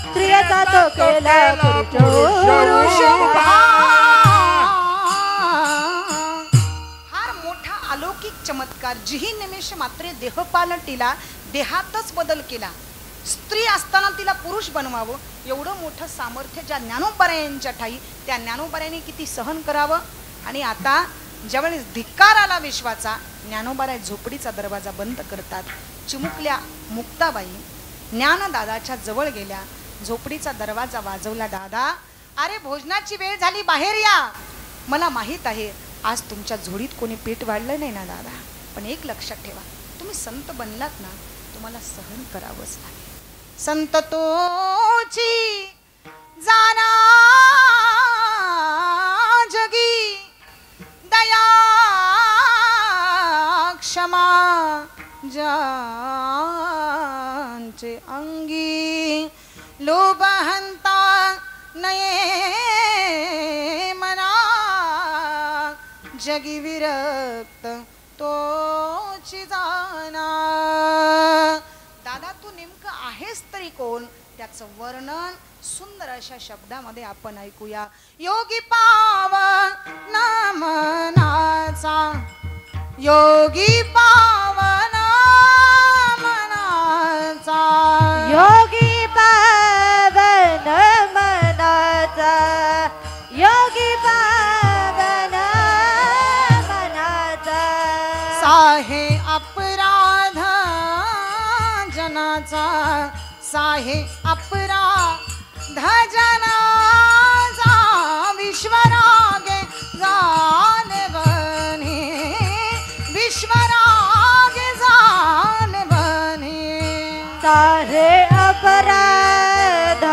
B: स्त्रियेचा तो केला पुरुष उभा.
A: फार मोठा अलौकिक चमत्कार. जिही निमिष मात्रे देह पालटिला, देहातच बदल केला. स्त्री असताना तिला पुरुष बनवावं, एवढं मोठं सामर्थ्य ज्या ज्ञानोबारायांच्या ठाई, त्या ज्ञानोबारायांनी किती सहन करावं. आणि आता ज्यावेळेस धिक्कार आला विश्वाचा, ज्ञानोबाराय झोपडीचा दरवाजा बंद करतात. चिमुकल्या मुक्ताबाई ज्ञानदादाच्या जवळ गेल्या, झोपडीचा दरवाजा वाजवला. दादा, अरे भोजनाची वेळ झाली, बाहेर या. मला माहीत आहे आज तुमच्या झोडीत कोणी पीठ वाढलं नाही ना दादा, पण एक लक्षात ठेवा, तुम्ही संत बनलात ना, तुम्हाला सहन करावंच लागेल. संत तोची जाना जगी, दया क्षमा ज्यांचे अंगी, लोभहंता नये मना, जगी विरक्त तोची जाना. दादा, तू नेमकं आहेस तरी कोण, त्याचं वर्णन सुंदर अशा शब्दामध्ये आपण ऐकूया. योगी पावन मनाचा, योगी पावन मनाचा,
B: योगी पावन मनाचा, योगी पावन मनाचा,
A: साहे अपराध जनाचा, साहे अपराध जनाचा, विश्वरागे जाणवणे, विश्वरागे जाणवणे,
B: साहे अपराध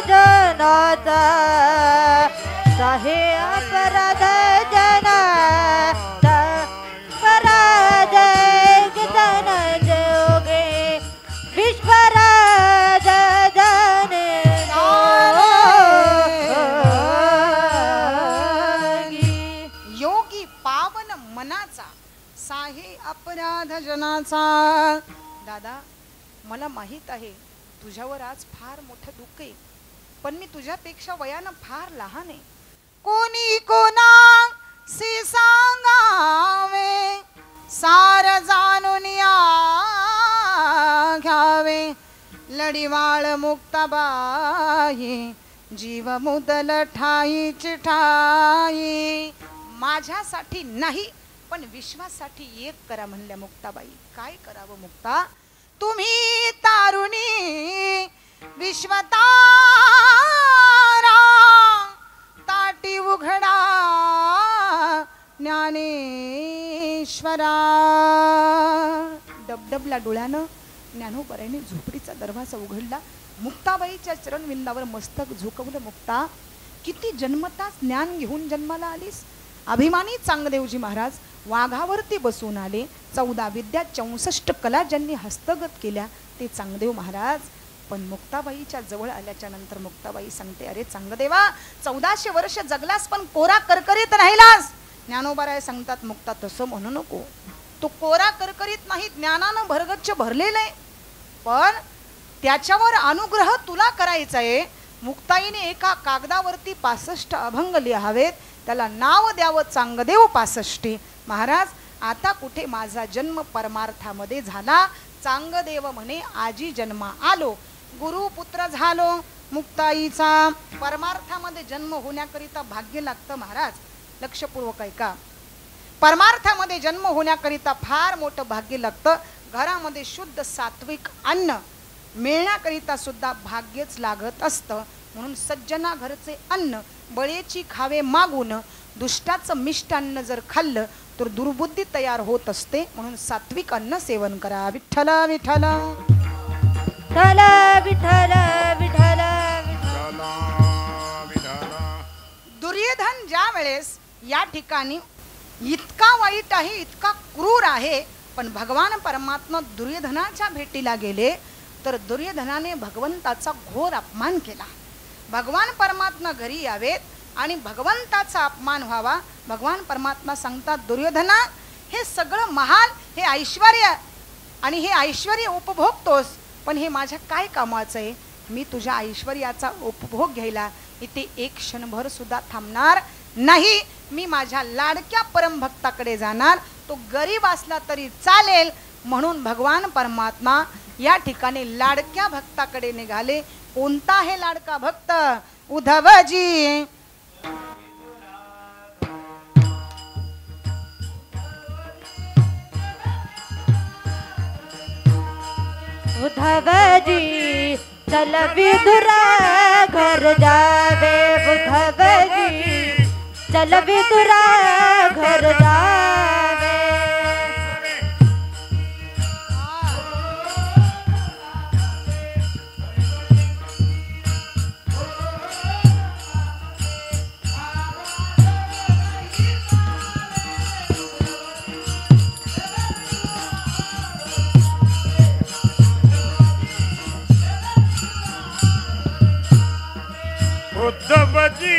B: जनाचा, साहे अपराध जनाचा, पराध जन जोगे, विश्वराज जन
A: योगी पावन मनाचा, साहे अपराध जनाचा. दादा, मला माहित आहे तुझ्यावर आज फार मोठं दुःख आहे, पण मी तुझ्यापेक्षा वयानं फार लहान आहे. कोणी कोणा सी सांगावे, सार जाणून या घ्यावे, लढीवाळ मुक्ताबाई, जीव मुदल ठाईची ठाई. माझ्यासाठी नाही पण विश्वासाठी एक करा म्हणल्या मुक्ताबाई. काय करावं मुक्ता? तुम्ही तारुणी विश्वतारा, ताटी उघडा ज्ञानेश्वरा. डबडबला डोळ्यानं ज्ञानोबराने झोपडीचा दरवाजा उघडला. मुक्ताबाईच्या चरणविंदावर मस्तक झुकवलं. मुक्ता, किती जन्मताच ज्ञान घेऊन जन्माला आलीस. अभिमानी चांगदेवजी महाराज वाघावरती बसून आले. 14 विद्या 64 कला ज्यांनी हस्तगत केल्या ते चांगदेव महाराज. पण मुक्ताबाईच्या जवळ आल्याच्या नंतर मुक्ताबाई सांगते, अरे चांगदेवा, 1400 वर्ष जगलास पण कोरा करकरीत राहिलास. ज्ञानोबाराय सांगतात, मुक्ता तसं म्हणू नको, तो कोरा करकरीत नाही, ज्ञानानं भरगच्च भरलेलं आहे, पण त्याच्यावर अनुग्रह तुला करायचा आहे. मुक्ताईने एका कागदावरती 65 अभंग लिहावेत, त्याला नाव द्यावं चांगदेव 65. महाराज, आता कुठे माझा जन्म परमार्थामध्ये झाला. चांगदेव म्हणे, आजी जन्मा आलो, गुरुपुत्र झालो. मुक्ताईचा परमार्थामध्ये जन्म होण्याकरिता भाग्य लागतं. महाराज लक्षपूर्वक ऐका, परमार्थामध्ये जन्म होण्याकरिता फार मोठं भाग्य लागतं. घरामध्ये शुद्ध सात्विक अन्न मिळण्याकरिता सुद्धा भाग्यच लागत असतं. म्हणून सज्जना घरचे अन्न बळेची खावे मागून, दुष्टाचं मिष्टान्न जर खाल्लं तर दुर्बुद्धी तयार होत असते. म्हणून सात्विक अन्न सेवन करा. विठ्ठल विठ्ठल
B: विठ्ठल विठ्ठल विठ्ठल.
A: दुर्योधन ज्या वेळेस या ठिकाणी इतका वाईट आहे, इतका क्रूर आहे, पण भगवान परमात्मा दुर्योधनाच्या भेटीला गेले तर दुर्योधनाने भगवंताचा घोर अपमान केला. भगवान परमात्मा घरी यावेत आणि भगवंताचा अपमान व्हावा. भगवान परमात्मा सांगतात, दुर्योधना, हे सगळं महाल, हे ऐश्वर्य आणि हे ऐश्वर्य उपभोगतोस, पण हे माझ्या काय कामाचं आहे? मी तुझ्या ऐश्वर्याचा उपभोग घ्यायला इथे एक क्षणभर सुद्धा थांबणार नाही. मी माझ्या लाडक्या परमभक्ताकडे जाणार, तो गरीब असला तरी चालेल. म्हणून भगवान परमात्मा या ठिकाणी लाडक्या भक्ताकडे निघाले. कोणता आहे लाडका भक्त? उद्धवजी.
B: उद्धवजी चल विदुरा घर जावे उद्धवजी चल विदुरा घर जावे
C: उद्धवजी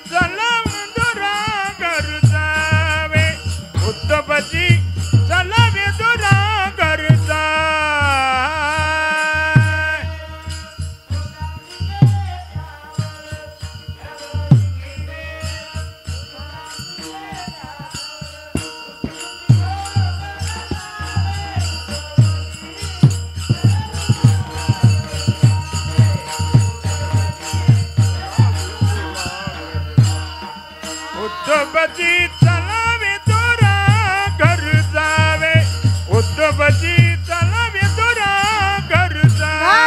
C: चल विदुरा घर जावे उद्धवजी चल विदुरा घर जावे उद्धवजी चल विदुरा घर जावे उद्धवजी चल विदुरा घर
A: जावे.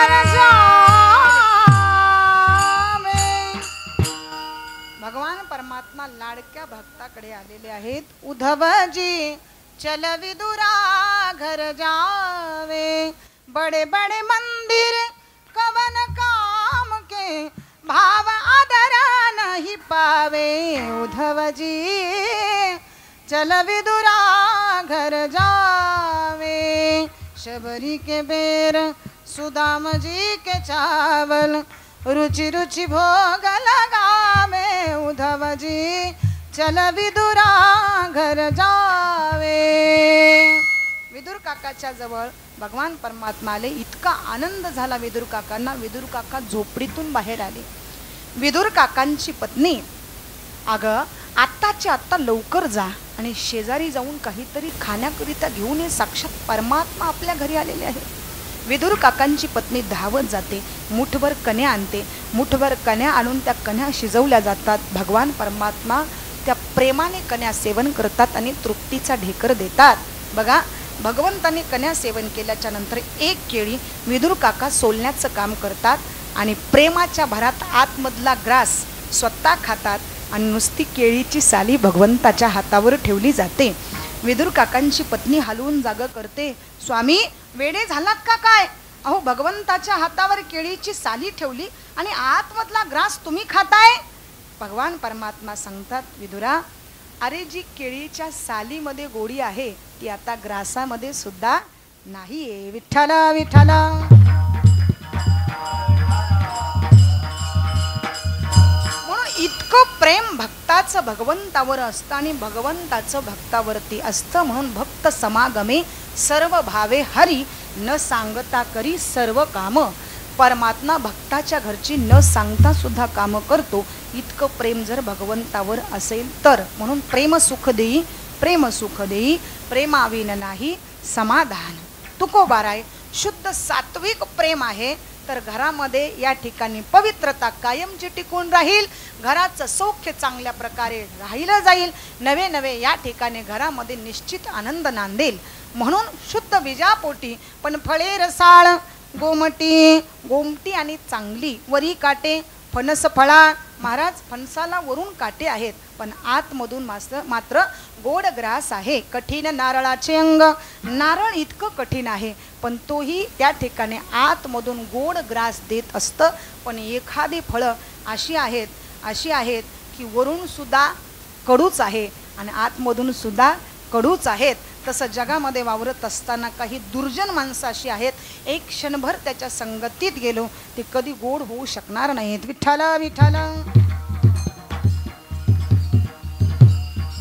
A: भगवान परमात्मा लाडक्या भक्ताकडे आलेले आहेत. उद्धवजी चल विदुरा घर जावे बड़े बड़े मंदिर कवन काम के भाव आदरा नहीं पावे. उद्धवजी चल विदुरा घर जावे शबरी के बेर सुदाम जी के चावल रुचि रुचि भोग लगावे. उद्धवजी चल विदुरा घर जावे. विदुर काकाच्या जवळ भगवान परमात्मा आले. इतका आनंद झाला विदुर काकांना. विदुर काका झोपडीतून बाहेर आले. विदुर काकांची पत्नी अगं आत्ताच्या आत्ता लवकर जा आणि शेजारी जाऊन काहीतरी खाण्याकरिता घेऊन ये. साक्षात परमात्मा आपल्या घरी आलेले आहे. विदुर काकांची पत्नी धावत जाते. मुठभर कण्या आणते. मुठभर कण्या आणून त्या कण्या शिजवल्या जातात. भगवान परमात्मा त्या प्रेमाने कण्या सेवन करतात आणि तृप्तीचा ढेकर देतात. बघा भगवंताने कन्या सेवन केल्याच्या नंतर एक केळी विदुर काका सोलण्याचं काम करतात आणि प्रेमाच्या भरात आतमधला ग्रास स्वतः खातात आणि नुसती केळीची साली भगवंताच्या हातावर ठेवली जाते. विदुर काकांची पत्नी हलवून जागा करते. स्वामी वेडे झालात का काय? अहो भगवंताच्या हातावर केळीची साली ठेवली आणि आतमधला ग्रास तुम्ही खाताय. भगवान परमात्मा सांगतात विदुरा अरे जी केळीच्या सालीमध्ये गोडी आहे ती आता ग्रासामध्ये सुद्धा नाहीये. विठ्ठला विठ्ठला. म्हणून इतकं प्रेम भक्ताचं भगवंतावर असतं आणि भगवंताचं भक्तावरती असतं. म्हणून भक्त समागमे सर्व भावे हरी न सांगता करी सर्व काम. परमात्मा भक्ताच्या घरची न सांगता सुद्धा कामं करतो. इतकं प्रेम जर भगवंतावर असेल तर. म्हणून प्रेम सुख देई प्रेम सुख देई प्रेमाविन नाही समाधान. तुकोबाराय शुद्ध सात्विक प्रेम आहे तर घरामध्ये या ठिकाणी पवित्रता कायमची टिकून राहील. घराचं सौख्य चांगल्या प्रकारे राहिलं जाईल. नवे नवे या ठिकाणी घरामध्ये निश्चित आनंद नांदेल. म्हणून शुद्ध बीजापोटी पण फळे रसाळ गोमटी गोमटी आणि चांगली वरी काटे फणस फळा. महाराज फणसाला वरून काटे आहेत पण आतमधून मात्र गोड ग्रास आहे. कठीण नारळाचे अंग. नारळ इतकं कठीण आहे पण तोही त्या ठिकाणी आतमधून गोड ग्रास देत असतं. पण एखादी फळं अशी आहेत की वरून सुद्धा कडूच आहे आणि आतमधून सुद्धा कडूच आहेत. तसं जगामध्ये वावरत असताना काही दुर्जन माणसं अशी आहेत एक क्षणभर त्याच्या संगतीत गेलो ते कधी गोड होऊ शकणार नाहीत. विठ्ठला विठ्ठला.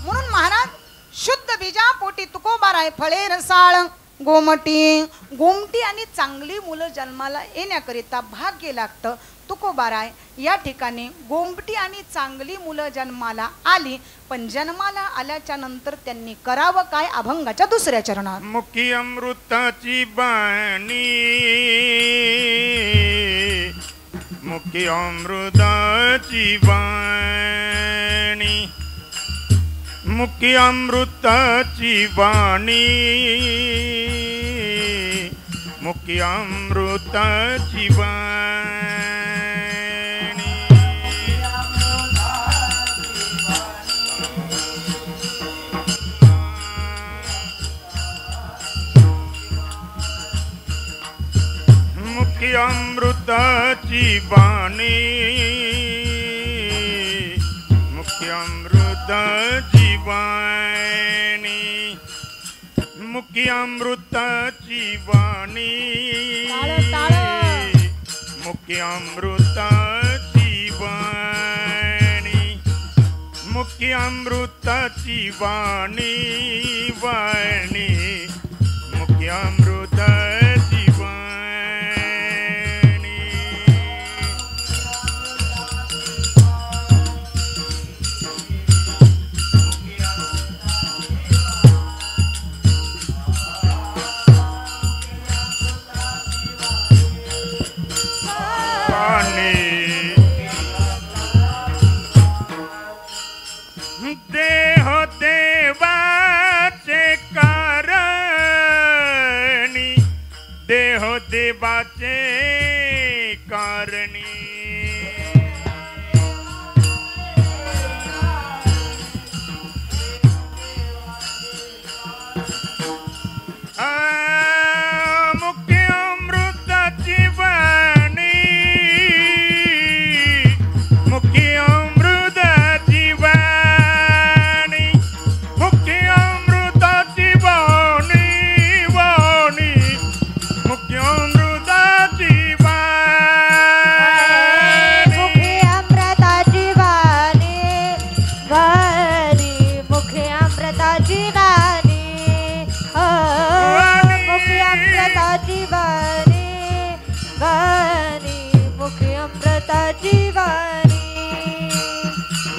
A: म्हणून महाराज शुद्ध बीजापोटी तुकोबाराय फळे रसाळ गोमटी गोमटी आणि चांगली मुलं जन्माला येण्याकरिता भाग्य लागतं. तुकोबाराय या ठिकाणी गोमटी आणि चांगली मुलं जन्माला आली पण जन्माला आल्याच्या नंतर त्यांनी करावं काय? अभंगाच्या दुसऱ्या चरणात.
C: मुखी अमृताची बाणी मुखी अमृताची बाणी मुखी अमृताची बाणी मुखी अमृताची बाणी मुखी अमृताची वाणी मुखी अमृताची वाणी मुखी अमृताची वाणी मुखी अमृताची वाणी मुखी अमृताची वाणी वाणी मुखी अमृताची वाणी देह देवाचे कारणी देह देवाचे कारणी मुख्य अमृताची वाणी मुख्य अमृताची वाणी मुख्य अमृताची वाणी वाणी मुख्य अमृताची वाणी
B: मुखी अमृताची वाणी वाणी मुखी अमृताची वाणी मुखी अमृताची वाणी वाणी मुखी अमृताची वाणी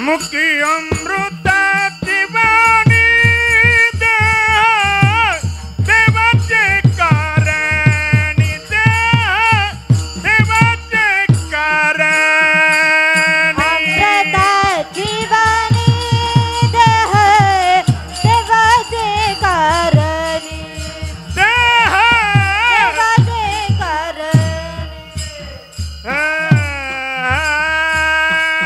C: मुखी अमृताची वाणी देवाचे कारणी देवाचे कारणी
B: अमृताची वाणी देह देवाचे कारणी देवाचे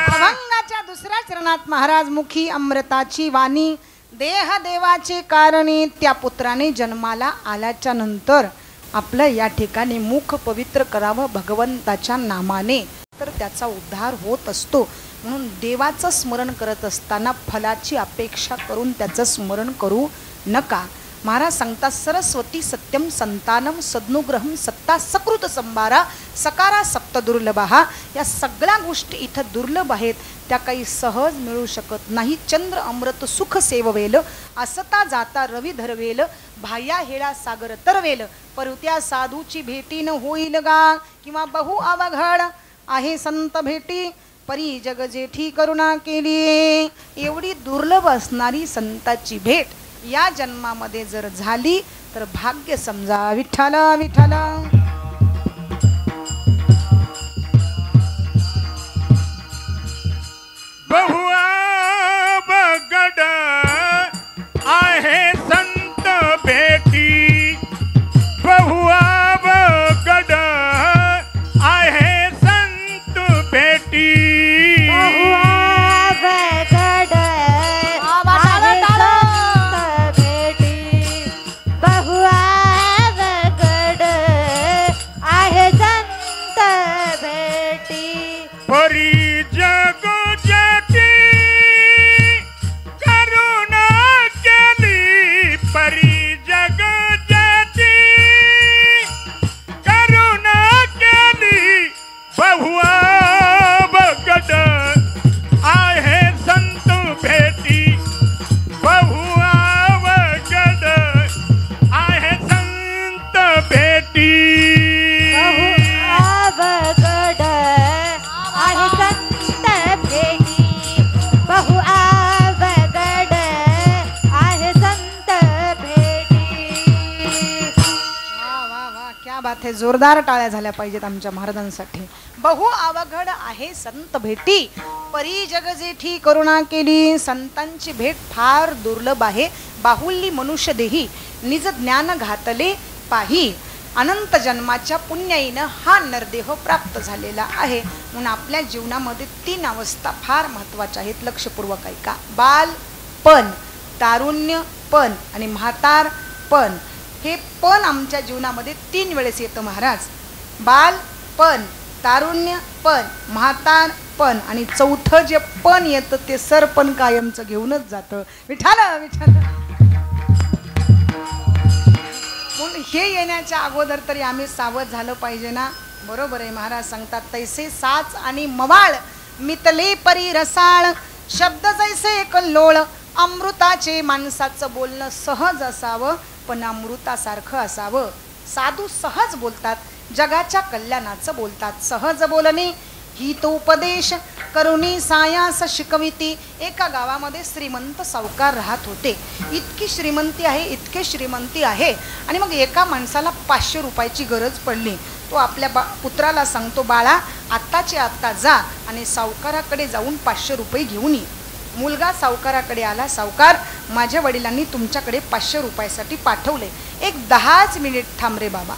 A: अभंगाच्या दुसऱ्या चरणात महाराज मुखी अमृताची वाणी देह देवाचे कारणी त्या पुत्राने जन्माला आल्याच्या नंतर आपलं या ठिकाणी मुख पवित्र करावं भगवंताच्या नामाने, तर त्याचा उद्धार होत असतो. म्हणून देवाचं स्मरण करत असताना फलाची अपेक्षा करून त्याचं स्मरण करू नका. महाराज सांगतात सरस्वती सत्यम संतानम सद्नुग्रहम सत्ता सकृत संभारा सकारा सप्त दुर्लभा. या सगळ्या गोष्टी इथं दुर्लभ आहेत, त्या काही सहज मिळू शकत नाही. चंद्र अमृत सुख सेववेल असता जाता रवी धरवेल भाया हेळा सागर तरवेल परत्या साधूची भेटी न होईल गा किंवा बहु अवघड आहे संत भेटी परी जग जेठी करुणा केली. एवढी दुर्लभ असणारी संताची भेट या जन्मामध्ये जर झाली तर भाग्य समजा. विठ्ठल विठ्ठल.
C: बहुआ बगड आहे संत भेटी बहुआ बगड आहे संत भेटी परी जग जेठी करुणा केली परी जग जेठी करुणा केली बहुआ बगड आहे संत भेटी बहुआ बगड आहे संत भेटी
A: बात है. जोरदार टाळ्या झाल्या पाहिजेत आमच्या महाराजांसाठी. बहु अवघड आहे संत भेटी परी जग जेठी करुणा केली. संतांची भेट फार दुर्लभ आहे. बाहुल्य मनुष्य देही निज ज्ञान घातले पाही. अनंत जन्माच्या पुण्याईनं हा नरदेह प्राप्त झालेला आहे. म्हणून आपल्या जीवनामध्ये 3 अवस्था फार महत्त्वाच्या आहेत. लक्षपूर्वक ऐका. बालपण, तारुण्यपण आणि म्हातारपण. हे पण आमच्या जीवनामध्ये 3 वेळेस येतं महाराज. बाल पण, तारुण्य पण, म्हातार पण आणि चौथं जे पण येतं ते सरपण कायमचं घेऊनच जातं. विठाल विठाल. म्हणून हे येण्याच्या अगोदर तरी आम्ही सावध झालं पाहिजे ना. बरोबर आहे. महाराज सांगतात तैसे साच आणि मवाळ मितले परी रसाळ शब्द जैसे कल्लोळ अमृताचे माणसाचं बोलणं सहज असावं पण अमृतासारखं असावं. साधू सहज बोलतात, जगाच्या कल्याणाचं बोलतात. सहज बोलणे ही तो उपदेश करुणी सायास शिकविती. एका गावामध्ये श्रीमंत सावकार राहत होते. इतकी श्रीमंती आहे, इतके श्रीमंती आहे. आणि मग एका माणसाला 500 रुपयाची गरज पडली. तो आपल्या पुत्राला सांगतो, बाळा आत्ताचे आत्ता जा आणि सावकाराकडे जाऊन 500 रुपये घेऊन ये. मुलगा सावकाराकडे आला. सावकार, माझ्या वडिलांनी तुमच्याकडे 500 रुपयासाठी पाठवले. एक 10 मिनिट थांब रे बाबा.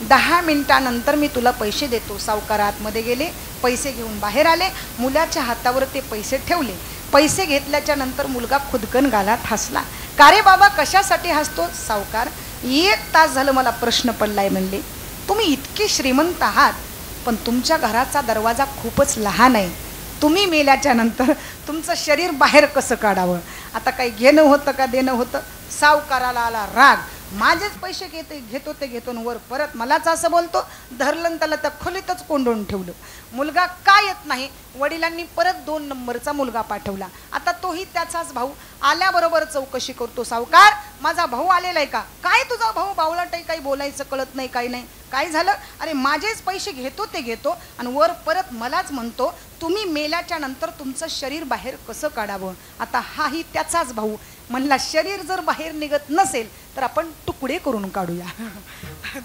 A: 10 मिनिटानंतर मी तुला पैसे देतो. सावकार आतमध्ये गेले, पैसे घेऊन बाहेर आले. मुलाच्या हातावर ते पैसे ठेवले. पैसे घेतल्याच्या नंतर मुलगा खुदकन गालात हसला. का रे बाबा कशासाठी हसतो? सावकार, 1 तास झालं मला प्रश्न पडलाय. म्हणले, तुम्ही इतके श्रीमंत आहात पण तुमच्या घराचा दरवाजा खूपच लहान आहे. तुम्ही मेल्याच्या नंतर तुमचं शरीर बाहेर कसं काढावं? आता काही घेणं होतं का देणं होतं? सावकाराला आला राग. माझेच पैसे घेतो ते घेतो वर परत मलाच असं बोलतो. धरलं त्याला त्या खोलीतच कोंडून ठेवलं. मुलगा काय येत नाही. वडिलांनी परत 2 नंबरचा मुलगा पाठवला. आता तोही त्याचाच भाऊ. आल्याबरोबर चौकशी करतो. सावकार, माझा भाऊ आलेला आहे का? काय तुझा भाऊ बावळट आहे, काही बोलायचं कळत नाही, काही नाही. काय झालं? अरे माझेच पैसे घेतो ते घेतो आणि वर परत मलाच म्हणतो तुम्ही मेल्याच्या नंतर तुमचं शरीर बाहेर कसं काढावं? आता हाही त्याचाच भाऊ. म्हणला, शरीर जर बाहेर निघत नसेल तर आपण तुकडे करून काढूया.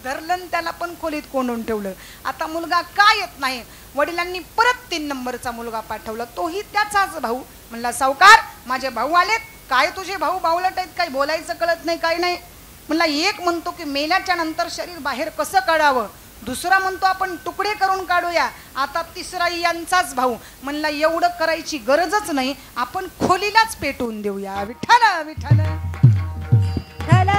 A: धरलं त्याला पण खोलीत कोंडून ठेवलं. आता मुलगा काय येत नाही. वडिलांनी परत 3 नंबरचा मुलगा पाठवला. तोही त्याचाच भाऊ. म्हणला, सावकार, माझे भाऊ आलेत. काय तुझे भाऊ बावळट आहेत, काही बोलायचं कळत नाही, काही नाही. म्हणला, एक म्हणतो की मेल्याच्या नंतर शरीर बाहेर कसं काढावं, दुसरा म्हणतो आपण तुकडे करून काढूया, आता तिसरा यांचाच भाऊ. म्हणला, एवढं करायची गरजच नाही, आपण खोलीलाच पेटवून देऊया. विठ्ठल विठ्ठल
B: विठ्ठल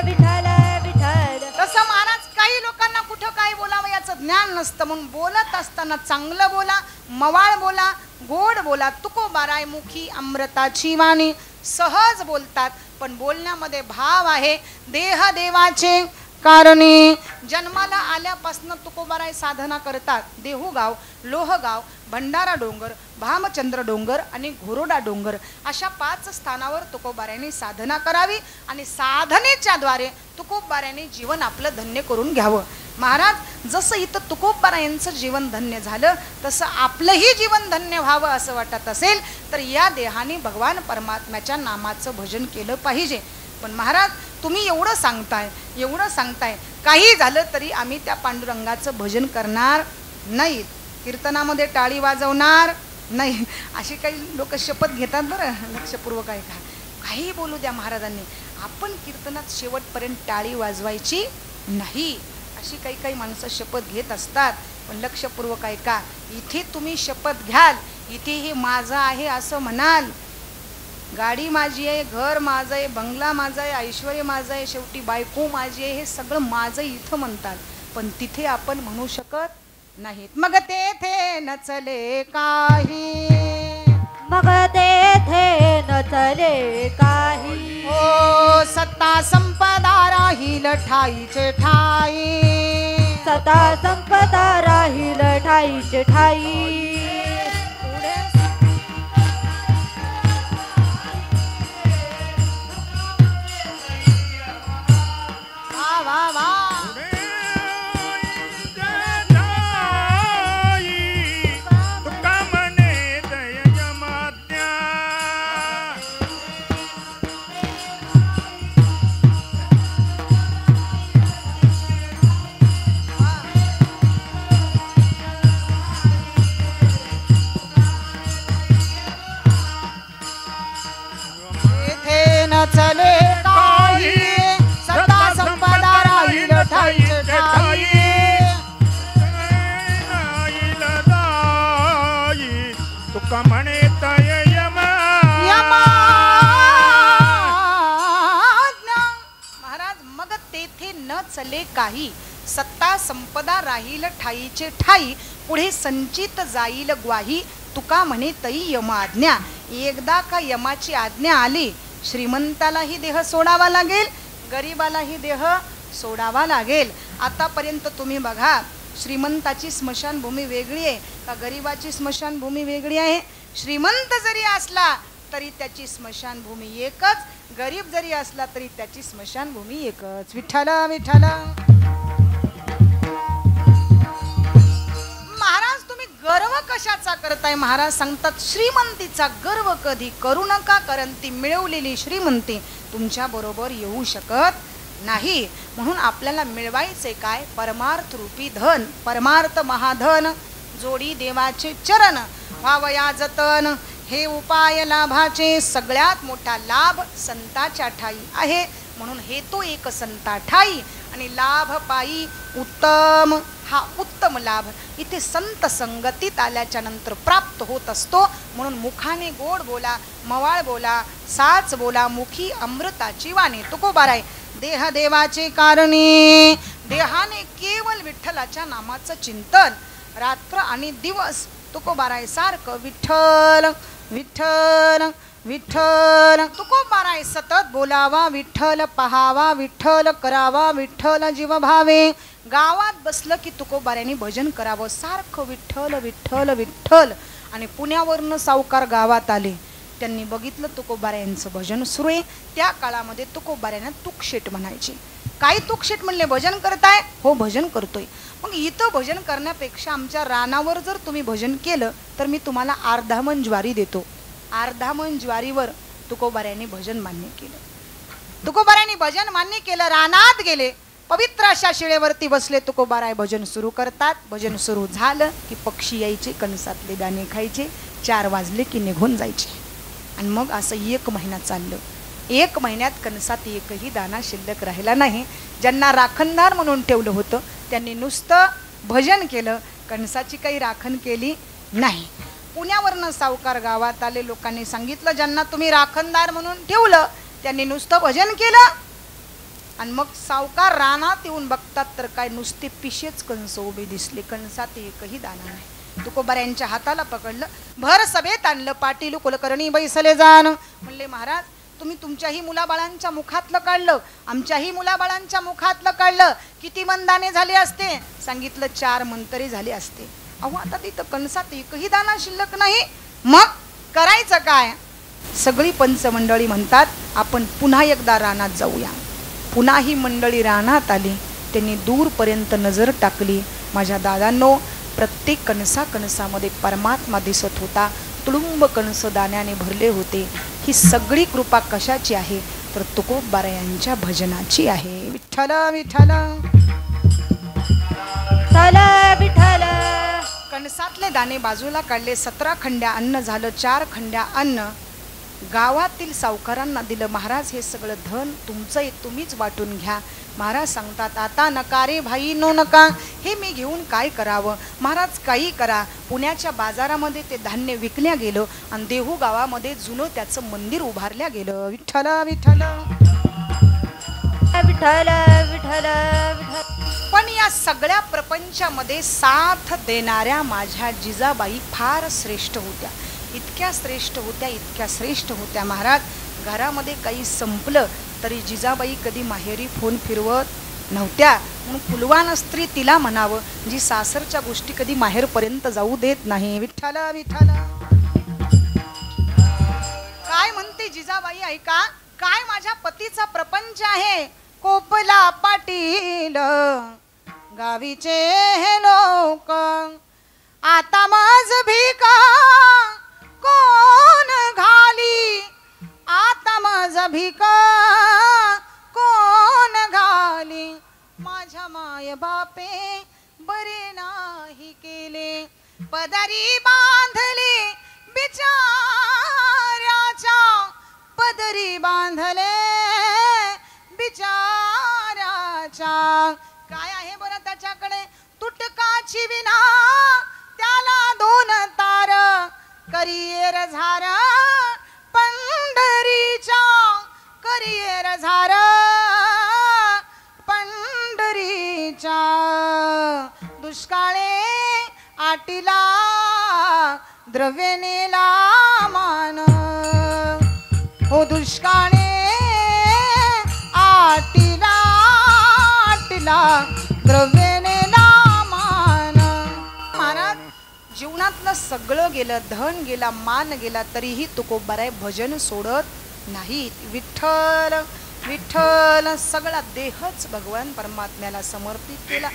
B: विठ्ठल विठ्ठल.
A: तसं महाराज काही लोकांना कुठं काय बोलावं याचं ज्ञान नसतं. म्हणून बोलत असताना चांगलं बोला, मवाळ बोला, गोड बोला. तुकोबाराय मुखी अमृताची वाणी. सहज बोलतात पण बोलण्यामध्ये भाव आहे. देह देवाचे कारणी. जन्माला आल्यापासून तुकोबाराय साधना करतात. देहूगाव, लोहगाव, भंडारा डोंगर, भामचंद्र डोंगर आणि घोरोडा डोंगर अशा 5 स्थानावर तुकोबारायांनी साधना करावी आणि साधनेच्या द्वारे तुकोबारायांनी जीवन आपलं धन्य करून घ्यावं. महाराज जसं इथं तुकोबारायांचं जीवन धन्य झालं तसं आपलंही जीवन धन्य व्हावं असं वाटत असेल तर या देहाने भगवान परमात्म्याच्या नामाचं भजन केलं पाहिजे. पण महाराज तुम्ही एवढं सांगताय, काही झालं तरी आम्ही त्या पांडुरंगाचं भजन करणार नाहीत, कीर्तनामध्ये टाळी वाजवणार नाही, अशी काही लोक शपथ घेतात. बरं लक्षपूर्वक आहे का? काही बोलू द्या महाराजांनी, आपण कीर्तनात शेवटपर्यंत टाळी वाजवायची नाही, अशी काही माणसं शपथ घेत असतात. पण लक्षपूर्वक आहे का? इथे तुम्ही शपथ घ्याल, इथे हे माझं आहे असं म्हणाल, गाडी माझी आहे, घर माझं आहे, बंगला माझा आहे, ऐश्वर्य माझं आहे, शेवटी बायको माझी आहे, हे सगळं माझं इथं म्हणतात. पण तिथे आपण म्हणू शकत नाहीत. मग तेथे नचले काही,
B: मग तेथे नचले काही.
A: ओ सत्ता संपदा राहील ठाईचे ठाई.
B: सता संपदा राहील ठाईचे ठाई.
A: वा वा. चले काही सत्ता संपदा राहील ठाईचे ठाई.
C: तुका म्हणे तय यमा.
A: महाराज मग तेथे न चले काही सत्ता संपदा राहील ठाईचे ठाई, पुढे संचित जाईल ग्वाही, तुका म्हणे तई यम आज्ञा. एकदा का यमाची आज्ञा आली, श्रीमंतालाही देह सोडावा लागेल, गरीबालाही देह सोडावा लागेल. आतापर्यंत तुम्ही बघा, श्रीमंताची स्मशानभूमी वेगळी आहे का गरीबाची स्मशानभूमी वेगळी आहे? श्रीमंत जरी असला तरी त्याची स्मशानभूमी एकच, गरीब जरी असला तरी त्याची स्मशानभूमी एकच. विठ्ठल विठ्ठल. महाराज तुम्ही गर्व कशाचा करताय? महाराज सांगतात श्रीमंतीचा गर्व कधी करू नका, कारण ती मिळवलेली श्रीमंती तुमच्या बरोबर येऊ शकत नाही. म्हणून आपल्याला मिळवायचे काय? परमार्थ रूपी धन, परमार्थ महाधन, जोडी देवाचे चरण, व्हावया जतन. हे उपाय लाभाचे सगळ्यात मोठा लाभ संताच्या ठाई आहे. म्हणून हेतू एक संता ठाई आणि लाभ पायी उत्तम. हा उत्तम लाभ इथे संत संगतीत आल्याच्या नंतर प्राप्त होत असतो. म्हणून मुखाने गोड बोला, मवाळ बोला, साच बोला, मुखी अमृताची वाणी. तुकोबाराय. देह देवाचे कारणे, देहाने केवळ विठ्ठलाच्या नामाचं चिंतन, रात्र आणि दिवस तुकोबाराय सारखं विठ्ठल विठ्ठल विठ्ठल. तुकोबाराय सतत बोलावा विठ्ठल, पहावा विठ्ठल, करावा विठ्ठल जीव भावे. गावात बसलं की तुकोबाऱ्यांनी भजन करावं सारखं विठ्ठल विठ्ठल विठ्ठल. आणि पुण्यावरनं सावकार गावात आले, त्यांनी बघितलं तुकोबाऱ्यांचं भजन सुरू आहे. त्या काळामध्ये तुकोबाऱ्यांना तुकशेट म्हणायचे. काय तुकशेट म्हणले? भजन करताय? हो भजन करतोय. मग इथं भजन करण्यापेक्षा आमच्या रानावर जर तुम्ही भजन केलं तर मी तुम्हाला अर्धा मन ज्वारी देतो. अर्धा मन ज्वारीवर तुकोबाऱ्यांनी भजन मान्य केलं. तुकोबाऱ्यांनी भजन मान्य केलं, रानात गेले, पवित्र अशा शिळेवरती बसले. तुकोबाराय भजन सुरू करतात. भजन सुरू झालं की पक्षी यायचे, कणसातले दाणे खायचे, 4 वाजले की निघून जायचे. आणि मग असं 1 महिना चाललं. 1 महिन्यात कणसात एकही दाणा शिल्लक राहिला नाही. ज्यांना राखणदार म्हणून ठेवलं होतं त्यांनी नुसतं भजन केलं, कणसाची काही राखण केली नाही. पुण्यावरनं सावकार गावात आले. लोकांनी सांगितलं ज्यांना तुम्ही राखणदार म्हणून ठेवलं त्यांनी नुसतं भजन केलं. आणि मग सावकार रानात येऊन बघतात तर काय नुसते पिशेच कणस उभे दिसले, कणसात एकही दाणा नाही. तुकोबाऱ्यांच्या हाताला पकडलं, भर सभेत आणलं, पाटील कुलकर्णी बैसले जाण. म्हणले महाराज तुम्ही तुमच्याही मुलाबाळांच्या मुखातलं काढलं, आमच्याही मुलाबाळांच्या मुखातलं काढलं, किती मन दाणे झाले असते? सांगितलं 4 मन तरी झाले असते. अहो आता तिथं कणसात एकही दाणा शिल्लक नाही. मग करायचं काय? सगळी पंचमंडळी म्हणतात आपण पुन्हा एकदा रानात जाऊया. पुन्हा ही मंडळी रानात आली. त्यांनी दूरपर्यंत नजर टाकली. माझ्या दादांनो, प्रत्येक कणसामध्ये परमात्मा दिसत होता. तुडुंब कणस दाण्याने भरले होते. ही सगळी कृपा कशाची आहे? तर तुकोबारायांच्या भजनाची आहे. विठ्ठल विठ्ठल
B: विठ्ठल.
A: कणसातले दाणे बाजूला काढले. 17 खंड्या अन्न झालं. 4 खंड्या अन्न गावातील सावकारांना दिलं. महाराज हे सगळं धन तुमचं आहे, तुम्हीच वाटून घ्या. महाराज सांगतात आता नका रे भाई नो नका, हे मी घेऊन काय करावं? महाराज काही करा. पुण्याच्या बाजारामध्ये ते धान्य विकल्या गेलं आणि देहू गावामध्ये जुनं त्याचं मंदिर उभारल्या गेलं. विठ्ठल विठ्ठल
B: विठ्ठल विठ्ठल.
A: पण या सगळ्या प्रपंचामध्ये साथ देणाऱ्या माझ्या जिजाबाई फार श्रेष्ठ होत्या. इतक्या श्रेष्ठ होत्या, इतक्या श्रेष्ठ होत्या. महाराज घरामध्ये काही संपलं तरी जिजाबाई कधी माहेरी फोन फिरवत नव्हत्या. म्हणून कुलवान स्त्री तिला म्हणावं जी सासरच्या गोष्टी कधी माहेरपर्यंत जाऊ देत नाही. विठ्ठल विठ्ठल. काय म्हणते जिजाबाई ऐका. काय माझ्या पतीचा प्रपंच आहे. कोपला पाटील गावीचे हे लोक, आता माझ भिका कोण घाली, आता माझा भिका कोण घाली. माझ्या माय बापे बरे नाही केले, पदरी बांधले बिचाऱ्याच्या, पदरी बांधले बिचाऱ्याच्या. काय आहे बरं त्याच्याकडे? तुटकाची विना त्याला 2 तार, करियर झार पंढरीच्या, करियर झार पंढरीच्या. दुष्काळे आटिला द्रव्य नेला मान हो दुष्काळे आटिला द्रव्य नेला मान. महाराज जीवनातलं सगळं गेलं, धन गेला, मान गेला, तरीही तुकोबाराय भजन सोडत नाही. विठ्ठल विठ्ठल सगळा देहच भगवान परमात्म्याला समर्पित केला.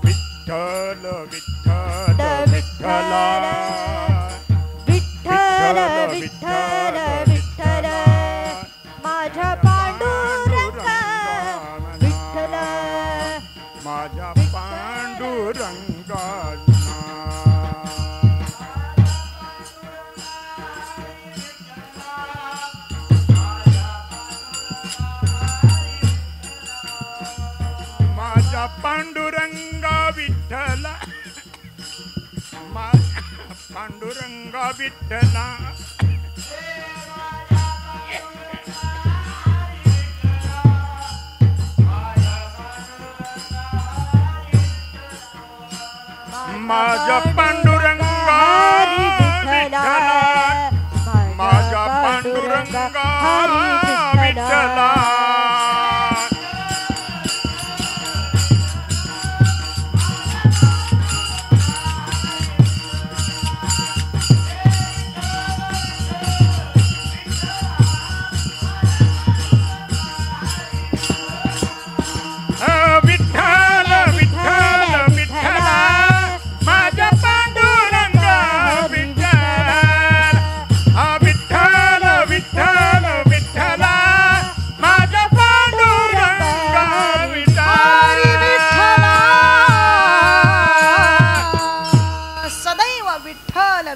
C: विठ्ठल विठ्ठल
B: विठ्ठल विठ्ठल विठ्ठल माझ्या पांडुरंगा विठ्ठल
C: माझ्या पांडुरंगा. माझ्या पांडुरंगा विठ्ठला पांडुरंगा विठ्ठला माझ्या पांडुरंगा विठ्ठला माझ्या पांडुरंगा विठ्ठला.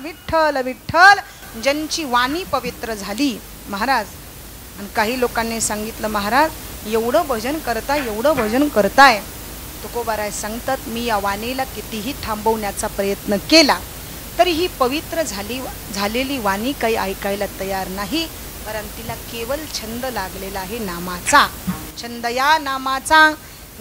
A: विठ्ठल विठ्ठल ज्यांची वाणी पवित्र झाली महाराज. आणि काही लोकांनी सांगितलं महाराज एवढं भजन करताय तुकोबाराय सांगतात मी या वाणीला कितीही थांबवण्याचा प्रयत्न केला तरी ही पवित्र झालेली वाणी काही ऐकायला तयार नाही. कारण तिला केवळ छंद लागलेला आहे नामाचा. छंद या नामाचा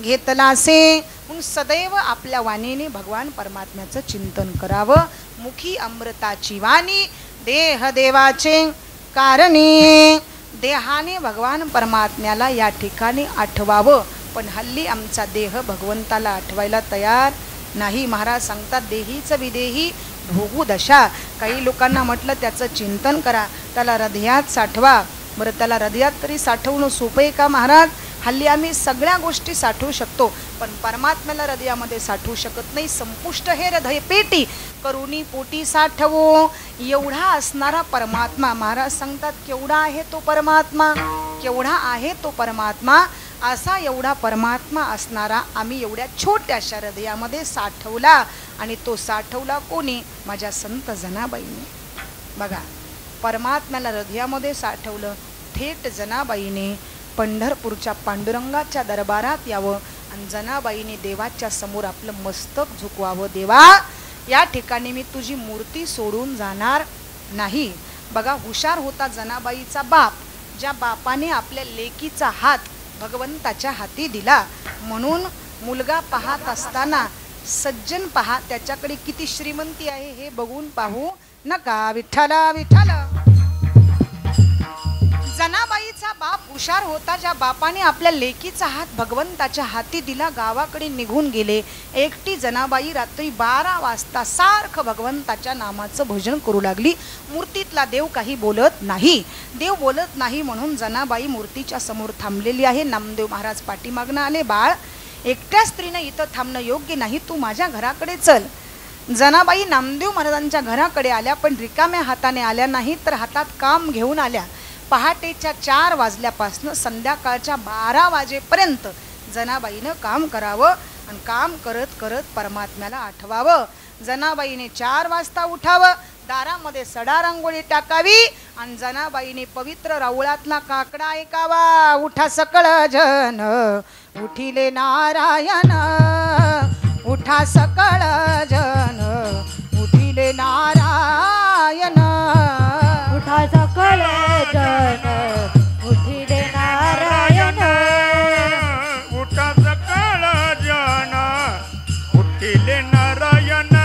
A: घेतला से म्हणून सदैव आपल्या वाणीने भगवान परमात्म्याचं चिंतन करावं. मुखी अमृताची वाणी देह देवाचे कारणे. देहाने भगवान परमात्म्याला या ठिकाणी आठवावं. पण हल्ली आमचा देह भगवंताला आठवायला तयार नाही. महाराज सांगतात देहीच विदेही भोगू दशा. काही लोकांना म्हटलं त्याचं चिंतन करा, त्याला हृदयात साठवा. बरं त्याला हृदयात तरी साठवणं सोपं आहे का महाराज? हल्ली आम्ही सगळ्या गोष्टी साठवू शकतो पण परमात्म्याला हृदयामध्ये साठवू शकत नाही. संपुष्ट हे हृदय पेटी करुणी पोटी साठवो. एवढा असणारा परमात्मा महाराज सांगतात केवढा आहे तो परमात्मा, केवढा आहे तो परमात्मा. असा एवढा परमात्मा असणारा आम्ही एवढ्या छोट्याशा हृदयामध्ये साठवला. आणि तो साठवला कोणी? माझ्या संत जनाबाईने. बघा परमात्म्याला हृदयामध्ये साठवलं. थेट जनाबाईने पंढरपूरच्या पांडुरंगाच्या दरबारात यावं आणि जनाबाईने देवाच्या समोर आपलं मस्तक झुकवावं. देवा या ठिकाणी मी तुझी मूर्ती सोडून जाणार नाही. बघा हुशार होता जनाबाईचा बाप. ज्या बापाने आपल्या लेकीचा हात भगवंताच्या हाती दिला. म्हणून मुलगा पाहत असताना सज्जन पहा त्याच्याकडे किती श्रीमंती आहे हे बघून पाहू नका. विठ्ठला विठ्ठला. जनाबाईचा बाप हुशार होता. ज्या बापाने आपल्या लेकीचा हात भगवंताच्या हाती दिला गावाकडे निघून गेले. एकटी जनाबाई रात्री 12 वाजता सारखं भगवंताच्या नामाचं भजन करू लागली. मूर्तीतला देव काही बोलत नाही. देव बोलत नाही म्हणून जनाबाई मूर्तीच्या समोर थांबलेली आहे. नामदेव महाराज पाठीमागणं आले. बाळ एकट्या स्त्रीनं इथं थांबणं योग्य नाही, तू माझ्या घराकडे चल. जनाबाई नामदेव महाराजांच्या घराकडे आल्या पण रिकाम्या हाताने आल्या नाही तर हातात काम घेऊन आल्या. पहाटेच्या 4 वाजल्यापासून संध्याकाळच्या 12 वाजेपर्यंत जनाबाईनं काम करावं आणि काम करत करत परमात्म्याला आठवावं. जनाबाईने 4 वाजता उठावं, दारामध्ये सडा रांगोळी टाकावी आणि जनाबाईने पवित्र राऊळातला काकडा ऐकावा. उठा सकळ जन उठिले नारायण, उठा सकळ जन उठिले नारायण,
B: उठा सकळ जन उठिले नारायण,
C: उठा सकळ जन उठिले नारायण.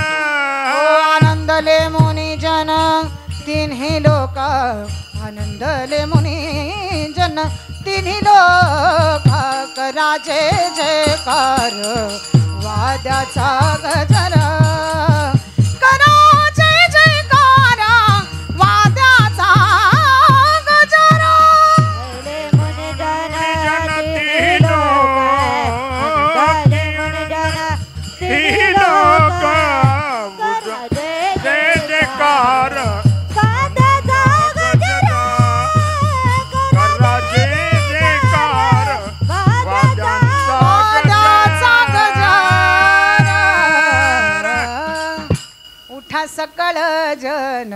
A: आनंदले मुनी जन तिन्ही लोक, आनंदले मुनी जन तिन्ही लोक, करा जय जयकार वाद्याचा गजर, करा जय जयकार वाद्याचा गजर.
B: ले मन जन तिन्ही लोक, ले मन जन तिन्ही लोक, करा जय
C: जय जयकार
B: वाद्याचा गजर,
C: करा जय जयकार वाद्यांचा
A: वाद्याचा गजर. उठा सकळ जन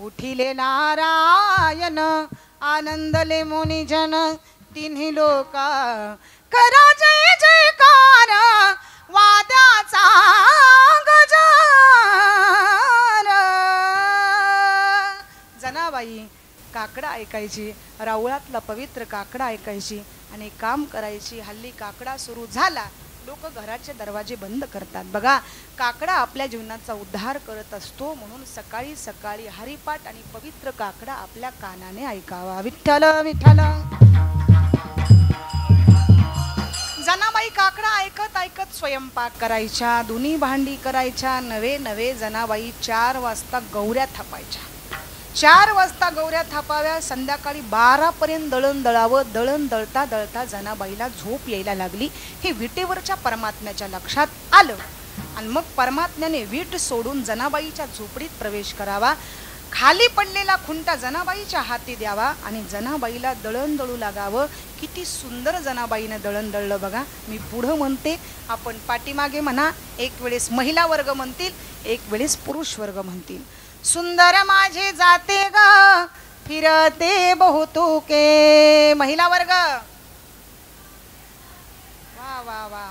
A: उठिले नारायण, आनंदले मुनी जन तिन्ही लोक, करा जय जयकार वाद्याचा गजर. जनाबाई काकडा ऐकायची, राऊळातला पवित्र काकडा ऐकायची आणि काम करायची. हल्ली काकडा सुरू झाला, लोक घराचे दरवाजे बंद करतात. बघा, काकडा आपल्या जीवनाचा उद्धार करत असतो, म्हणून सकाळी सकाळी हरिपाठ आणि पवित्र काकडा आपल्या कानाने ऐकावा. विठ्ठल विठ्ठल. जनाबाई काकडा ऐकत ऐकत स्वयंपाक करायच्या, धुनी भांडी करायच्या. नवे नवे जनाबाई 4 वाजता गौऱ्या थापायच्या. 4 वाजता गौऱ्या थापाव्या, संध्याकाळी 12 पर्यंत दळण दळावं. दळण दळता दळता जनाबाईला झोप यायला लागली. हे विटेवरच्या परमात्म्याच्या लक्षात आलं आणि मग परमात्म्याने वीट सोडून जनाबाईच्या झोपडीत प्रवेश करावा. खाली पडलेला खुंटा जनाबाईच्या हाती द्यावा आणि जनाबाईला दळण दळू लागावं. किती सुंदर जनाबाईनं दळण दळलं बघा. मी पुढं म्हणते, आपण पाठीमागे म्हणा. एक वेळेस महिला वर्ग म्हणतील, एक वेळेस पुरुष वर्ग म्हणतील. सुंदर माझे जाते ग फिरते बहुतुके. महिला वर्ग वा वा वा.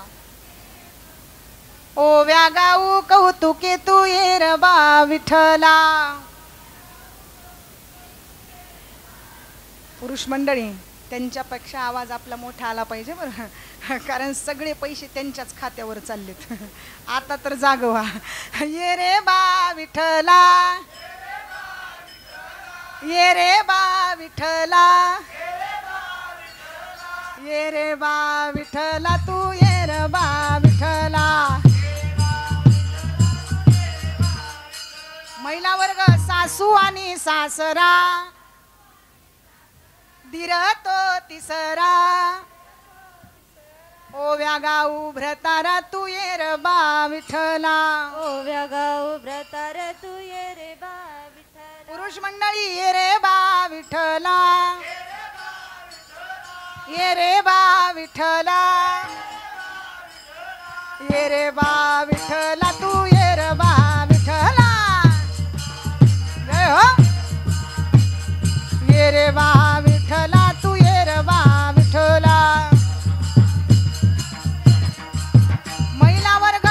A: ओव्या गाऊ कौतुके तू येर बा विठ्ठला. पुरुष मंडळी, त्यांच्यापेक्षा आवाज आपला मोठा आला पाहिजे बरं, कारण सगळे पैसे त्यांच्याच खात्यावर चाललेत. आता तर जाग व्हा. ये रे बा विठ्ठला, ये रे बा विठ्ठला, ये रे बा विठ्ठला, तू ये रे बा विठ्ठला. महिला वर्ग, सासू आणि सासरा, दीर तो तिसरा. ओव्या गाऊ भ्रतारा तू ये रे बा विठ्ठला.
B: ओव्या गाऊ भ्रतार तू ये रे बा विठ्ठला.
A: पुरुष मंडळी, ये रे बा विठ्ठला, ये रे बा विठ्ठला, ये रे बा विठ्ठला, तू ये रे बा विठ्ठला. जय हो. ये रे बा विठ्ठला, तू ये रे बा विठ्ठला. महिला वर्ग,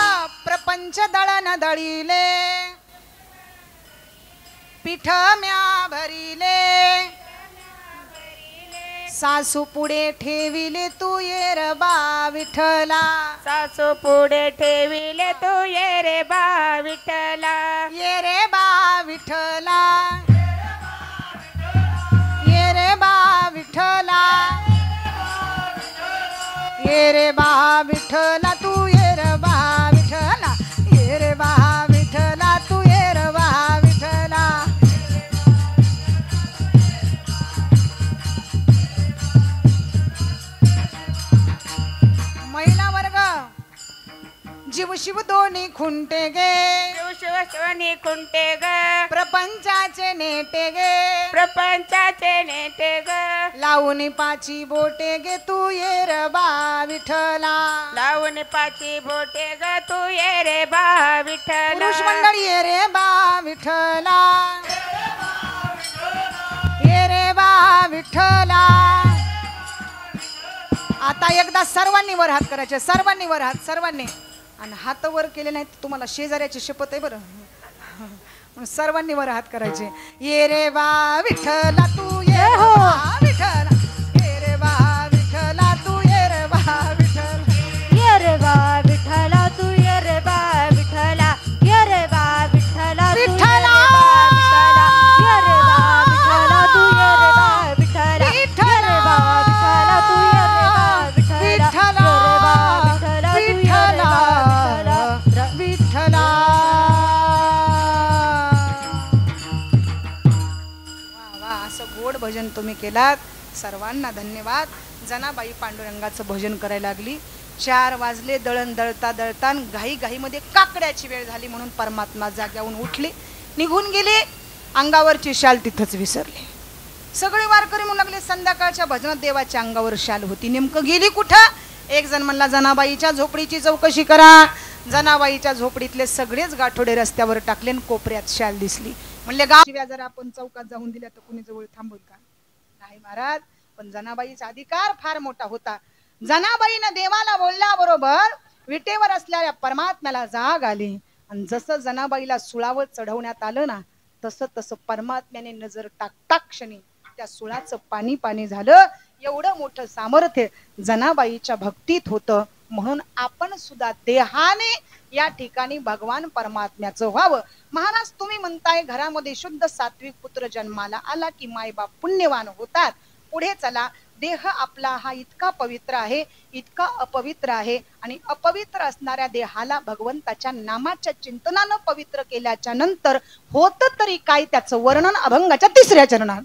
A: प्रपंच दळण दळीले, पीठ म्या भरिले. सासू पुढे ठेविले तू ये रे बा विठ्ठला.
B: सासू पुढे ठेविले तू ये रे बा विठ्ठला.
A: ये रे बा विठ्ठला, ये रे बा विठ्ठला, ये रे बा विठ्ठला, तू ये रे बा विठ्ठला. ये रे बा विठ्ठला, तू ये रे बा विठ्ठला. महिला वर्ग, जीव शिव दोन्ही खुंटे गे
B: शिव शिवनी खुंटे ग
A: प्रपंचाचे नेटे गे
B: प्रपंचाचे नेटे ग
A: लावून पाची बोटे गे तू ये रे बा विठ्ठला
B: लावून पाची बोटे ग तू ये रे बा विठ्ठल
A: पुरुष मंडळी ये रे बा विठ्ठला ये रे बा विठ्ठला. आता एकदा सर्वांनी वर हात करायचे सर्वांनी वर हात सर्वांनी आणि हात वर केले नाही तुम्हाला शेजाऱ्याची शपथ आहे बरं म्हणून सर्वांनी वर हात करायचे. ये रे बा विठ्ठला तू ये हो विठ्ठला ये रे बा विठ्ठला तू ये रे बा विठ्ठला
D: ये रे बा विठ्ठला तू ये रे बा विठ्ठला ये रे बा विठ्ठला
A: विठ्ठला
D: ये रे बा विठ्ठला तू ये रे बा विठ्ठला ये रे बा विठ्ठला तू ये रे बा विठ्ठला
A: विठ्ठला. वा असं गोड भजन तुम्ही केलात सर्वांना धन्यवाद. जनाबाई पांडुरंगाचं भजन करायला लागली. 4 वाजले दळण दळता दळता घाई घाईमध्ये काकड्याची वेळ झाली म्हणून परमात्मा जाग्याहून उठले निघून गेले. अंगावरची शाल तिथंच विसरले. सगळे वारकरी म्हणू लागले संध्याकाळच्या भजनात देवाच्या अंगावर शाल होती नेमकं गेली कुठं. एक जण म्हणला जनाबाईच्या झोपडीची चौकशी करा. जनाबाईच्या झोपडीतले सगळेच गाठोडे रस्त्यावर टाकले आणि कोपऱ्यात शाल दिसली. म्हणले शिव्या जर आपण चौकात जाऊन दिल्या तर कुणी जवळ थांबल का. नाही महाराज पण जनाबाईचा अधिकार फार मोठा होता. जनाबाईनं देवाला बोलल्याबरोबर विटेवर असलेल्या परमात्म्याला जाग आली आणि जसं जनाबाईला सुळावर चढवण्यात आलं ना तसं तसं परमात्म्याने नजर टाकता क्षणी त्या सुळाचं पाणी पाणी झालं. एवढं मोठं सामर्थ्य जनाबाईच्या भक्तीत होतं. म्हणून आपण सुद्धा देहाने या ठिकाणी भगवान परमात्म्याचं व्हावं. महाराज तुम्ही म्हणताय घरामध्ये शुद्ध सात्विक पुत्र जन्माला आला की मायबाप पुण्यवान होतात. पुढे चला देह आपला हा इतका पवित्र आहे इतका अपवित्र आहे आणि अपवित्र असणाऱ्या देहाला भगवंताच्या नामाच्या चिंतनानं पवित्र केल्याच्या नंतर होत तरी काय त्याचं वर्णन अभंगाच्या 3ऱ्या चरणात.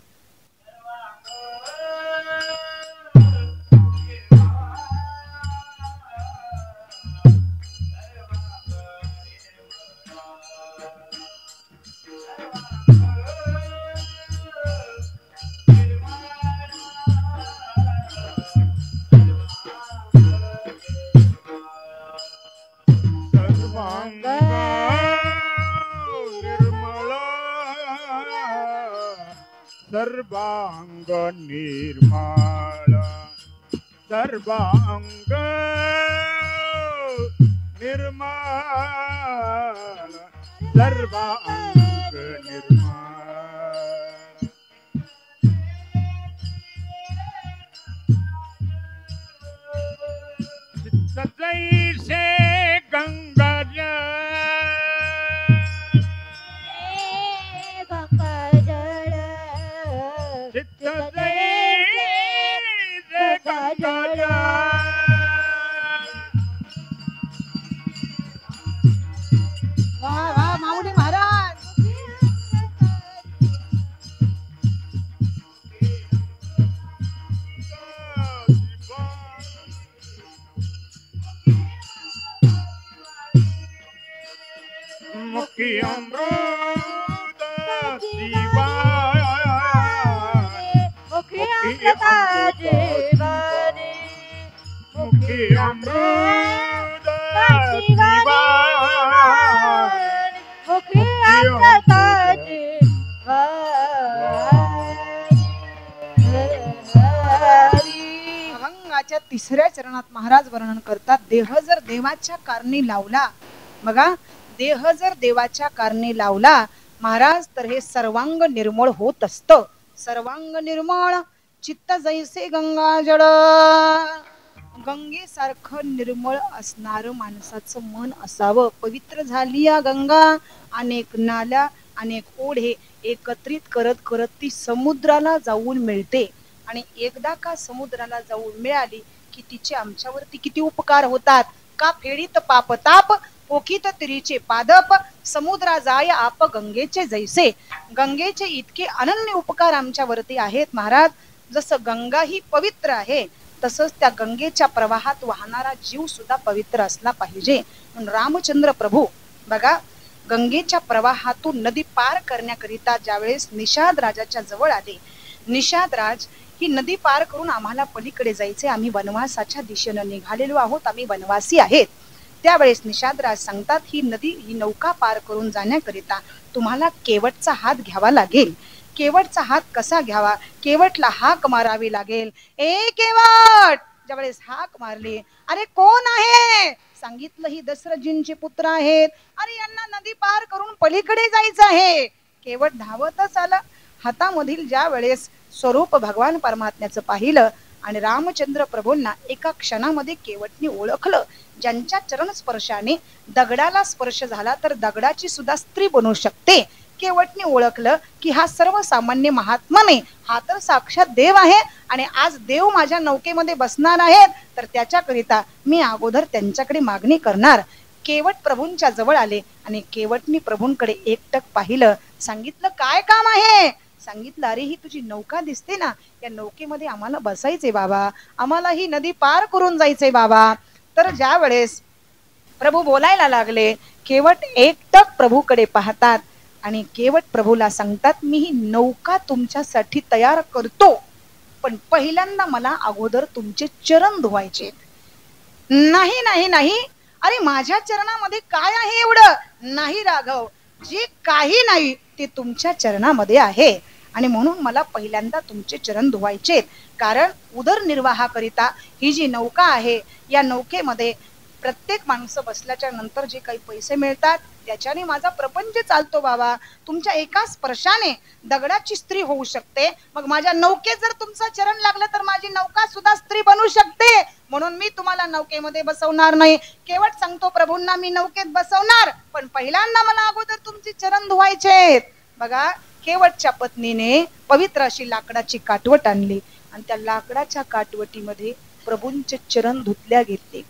C: सर्वांग निर्मळ सर्वांग निर्मळ सर्वांग निर्मळ चित्त जैसे गंगा
A: माऊली महाराज
C: मुखी अमृत शिवा मुखी अमृत शिवा
A: अभंगाच्या 3ऱ्या चरणात महाराज वर्णन करतात. देह जर देवाच्या कारणी लावला बघा देह जर देवाच्या कारणी लावला महाराज तर हे सर्वांग निर्मळ होत असतं. सर्वांग निर्मळ चित्त जैसे गंगा जळ गंगेसारखं निर्मळ असणारं माणसाचं मन असावं. पवित्र झाली या गंगा अनेक नाल्या अनेक ओढे एकत्रित करत करत ती समुद्राला जाऊन मिळते आणि एकदा का समुद्राला जाऊन मिळाली की तिचे आमच्यावरती किती उपकार होतात. का फेडीत पाप ताप पोखीत तिरीचे पादप समुद्रा जाय आप गंगेचे जैसे. गंगेचे इतके अनन्य उपकार आमच्यावरती आहेत महाराज. जसं गंगा ही पवित्र आहे तसंच त्या गंगेच्या प्रवाहात वाहणारा जीव सुद्धा पवित्र असला पाहिजे. म्हणून रामचंद्र प्रभू बघा, गंगेच्या प्रवाहातून नदी पार करण्याकरिता ज्यावेळेस निषाद राजाच्या जवळ आले, निषाद राज ही नदी पार करून आम्हाला पलीकडे जायचे, आम्ही वनवासाच्या दिशेनं निघालेलो आहोत, आम्ही वनवासी आहेत. त्यावेळेस निषादराज सांगतात, ही नदी, ही नौका पार करून जाण्याकरिता तुम्हाला केवटचा हात घ्यावा लागेल. केवटचा हात कसा घ्यावा? केवटला हाक मारावी लागेल. ए केवट! ज्यावेळेस हाक मारली, अरे कोण आहे? सांगितलं, ही दशरथजींचे पुत्र आहेत. अरे यांना नदी पार करून पलीकडे जायचं आहे. केवट धावतच आला. हातामधील ज्या वेळेस स्वरूप भगवान परमात्म्याचं पाहिलं आणि रामचंद्र प्रभूंना एका क्षणामध्ये केवटने ओळखलं. ज्यांच्या चरण स्पर्शाने दगडाला स्पर्श झाला तर दगडाची सुद्धा स्त्री बनू शकते. केवटने ओळखलं की हा सर्वसामान्य महात्मा नाही, हा तर साक्षात देव आहे आणि आज देव माझ्या नौकेमध्ये बसणार आहेत, तर त्याच्याकरिता मी अगोदर त्यांच्याकडे मागणी करणार. केवट प्रभूंच्या जवळ आले आणि केवटनी प्रभूंकडे एकटक पाहिलं. सांगितलं, काय काम आहे? सांगितलं, अरे ही तुझी नौका दिसते ना, या नौकेमध्ये आम्हाला बसायचे बाबा, आम्हाला ही नदी पार करून जायचंय बाबा. तर ज्या वेळेस प्रभू बोलायला लागले, केवट एकटक प्रभूकडे पाहतात आणि केवट प्रभूला सांगतात, मी ही नौका तुमच्यासाठी तयार करतो, पण पहिल्यांदा मला अगोदर तुमचे चरण धुवायचे. नाही नाही नाही, अरे माझ्या चरणामध्ये काय आहे एवढं? नाही राघव, जे काही नाही ते तुमच्या चरणामध्ये आहे आणि म्हणून मला पहिल्यांदा तुमचे चरण धुवायचे. कारण उदरनिर्वाहाकरिता ही जी नौका आहे, या नौकेमध्ये प्रत्येक माणसं बसल्याच्या नंतर जे काही पैसे मिळतात त्याच्याने माझा प्रपंच चालतो बाबा. तुमच्या एका स्पर्शाने दगडाची स्त्री होऊ शकते, मग माझ्या नौकेत जर तुमचं चरण लागलं तर माझी नौका सुद्धा स्त्री बनू शकते, म्हणून मी तुम्हाला नौकेमध्ये बसवणार नाही. केवट सांगतो प्रभूंना, मी नौकेत बसवणार, पण पहिल्यांदा मला अगोदर तुमचे चरण धुवायचे. बघा, केवटच्या पत्नीने पवित्र अशी लाकडाची काटवट आणली आणि त्या लाकडाच्या काटवटीमध्ये प्रभूंचे चरण धुतल्या घेतले.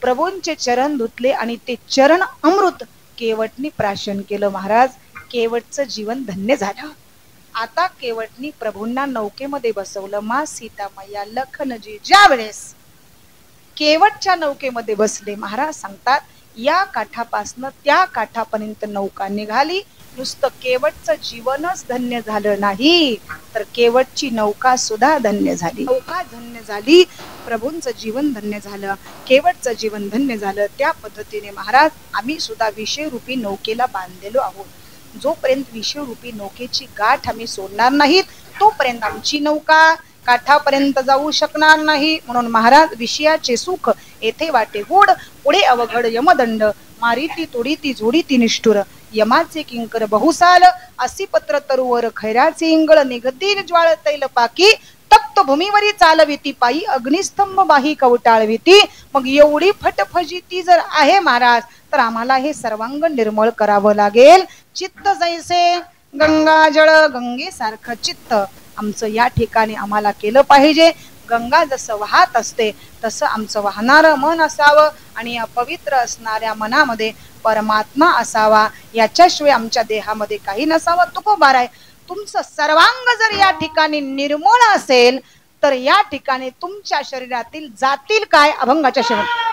A: प्रभूंचे चरण धुतले आणि ते चरण अमृत केवटनी प्राशन केलं. महाराज, केवटचं जीवन धन्य झालं. आता केवटनी प्रभूंना नौकेमध्ये बसवलं. मा सीता मैया लखनजी ज्या वेळेस केवटच्या नौकेमध्ये बसले, महाराज सांगतात, या काठापासनं त्या काठापर्यंत नौका निघाली. नुसतं केवटचं जीवनच धन्य झालं नाही, तर केवटची नौका सुद्धा धन्य झाली. नौका धन्य झाली, प्रभूंचं जीवन धन्य झालं, केवटचं जीवन धन्य झालं. त्या पद्धतीने महाराज, आम्ही सुद्धा विषयरूपी नौकेला बांधलेलो आहोत. जोपर्यंत विषयरूपी नौकेची गाठ आम्ही सोडणार नाहीत, तोपर्यंत आमची नौका काठापर्यंत जाऊ शकणार नाही. म्हणून महाराज, विषयाचे सुख येथे वाटे गोड, पुढे अवघड यमदंड, मारिती तोडीती जोडीती निष्ठुर, यमाचे किंकर बहुसाल, असी पत्र तरुवर खैराचे इंगळ, निगतीन ज्वाळ तैल पाकी, तप्त भूमीवरी चालविती, पायी अग्निस्तंभ बाही कवटाळविती. मग एवढी फटफजिती जर आहे महाराज, तर आम्हाला हे सर्वांग निर्मळ करावं लागेल. चित्त जैसे गंगाजळ, गंगेसारखं चित्त आमचं या ठिकाणी आम्हाला केलं पाहिजे. गंगा जसं वाहत असते तसं आमचं वाहणारं मन असावं आणि या पवित्र असणाऱ्या मनामध्ये परमात्मा असावा. याच्याशिवाय आमच्या देहामध्ये काही नसावं. तुकोबाराय, तुमचं सर्वांग जर या ठिकाणी निर्मळ असेल तर या ठिकाणी तुमच्या शरीरातील जातील काय? अभंगाच्या शेवट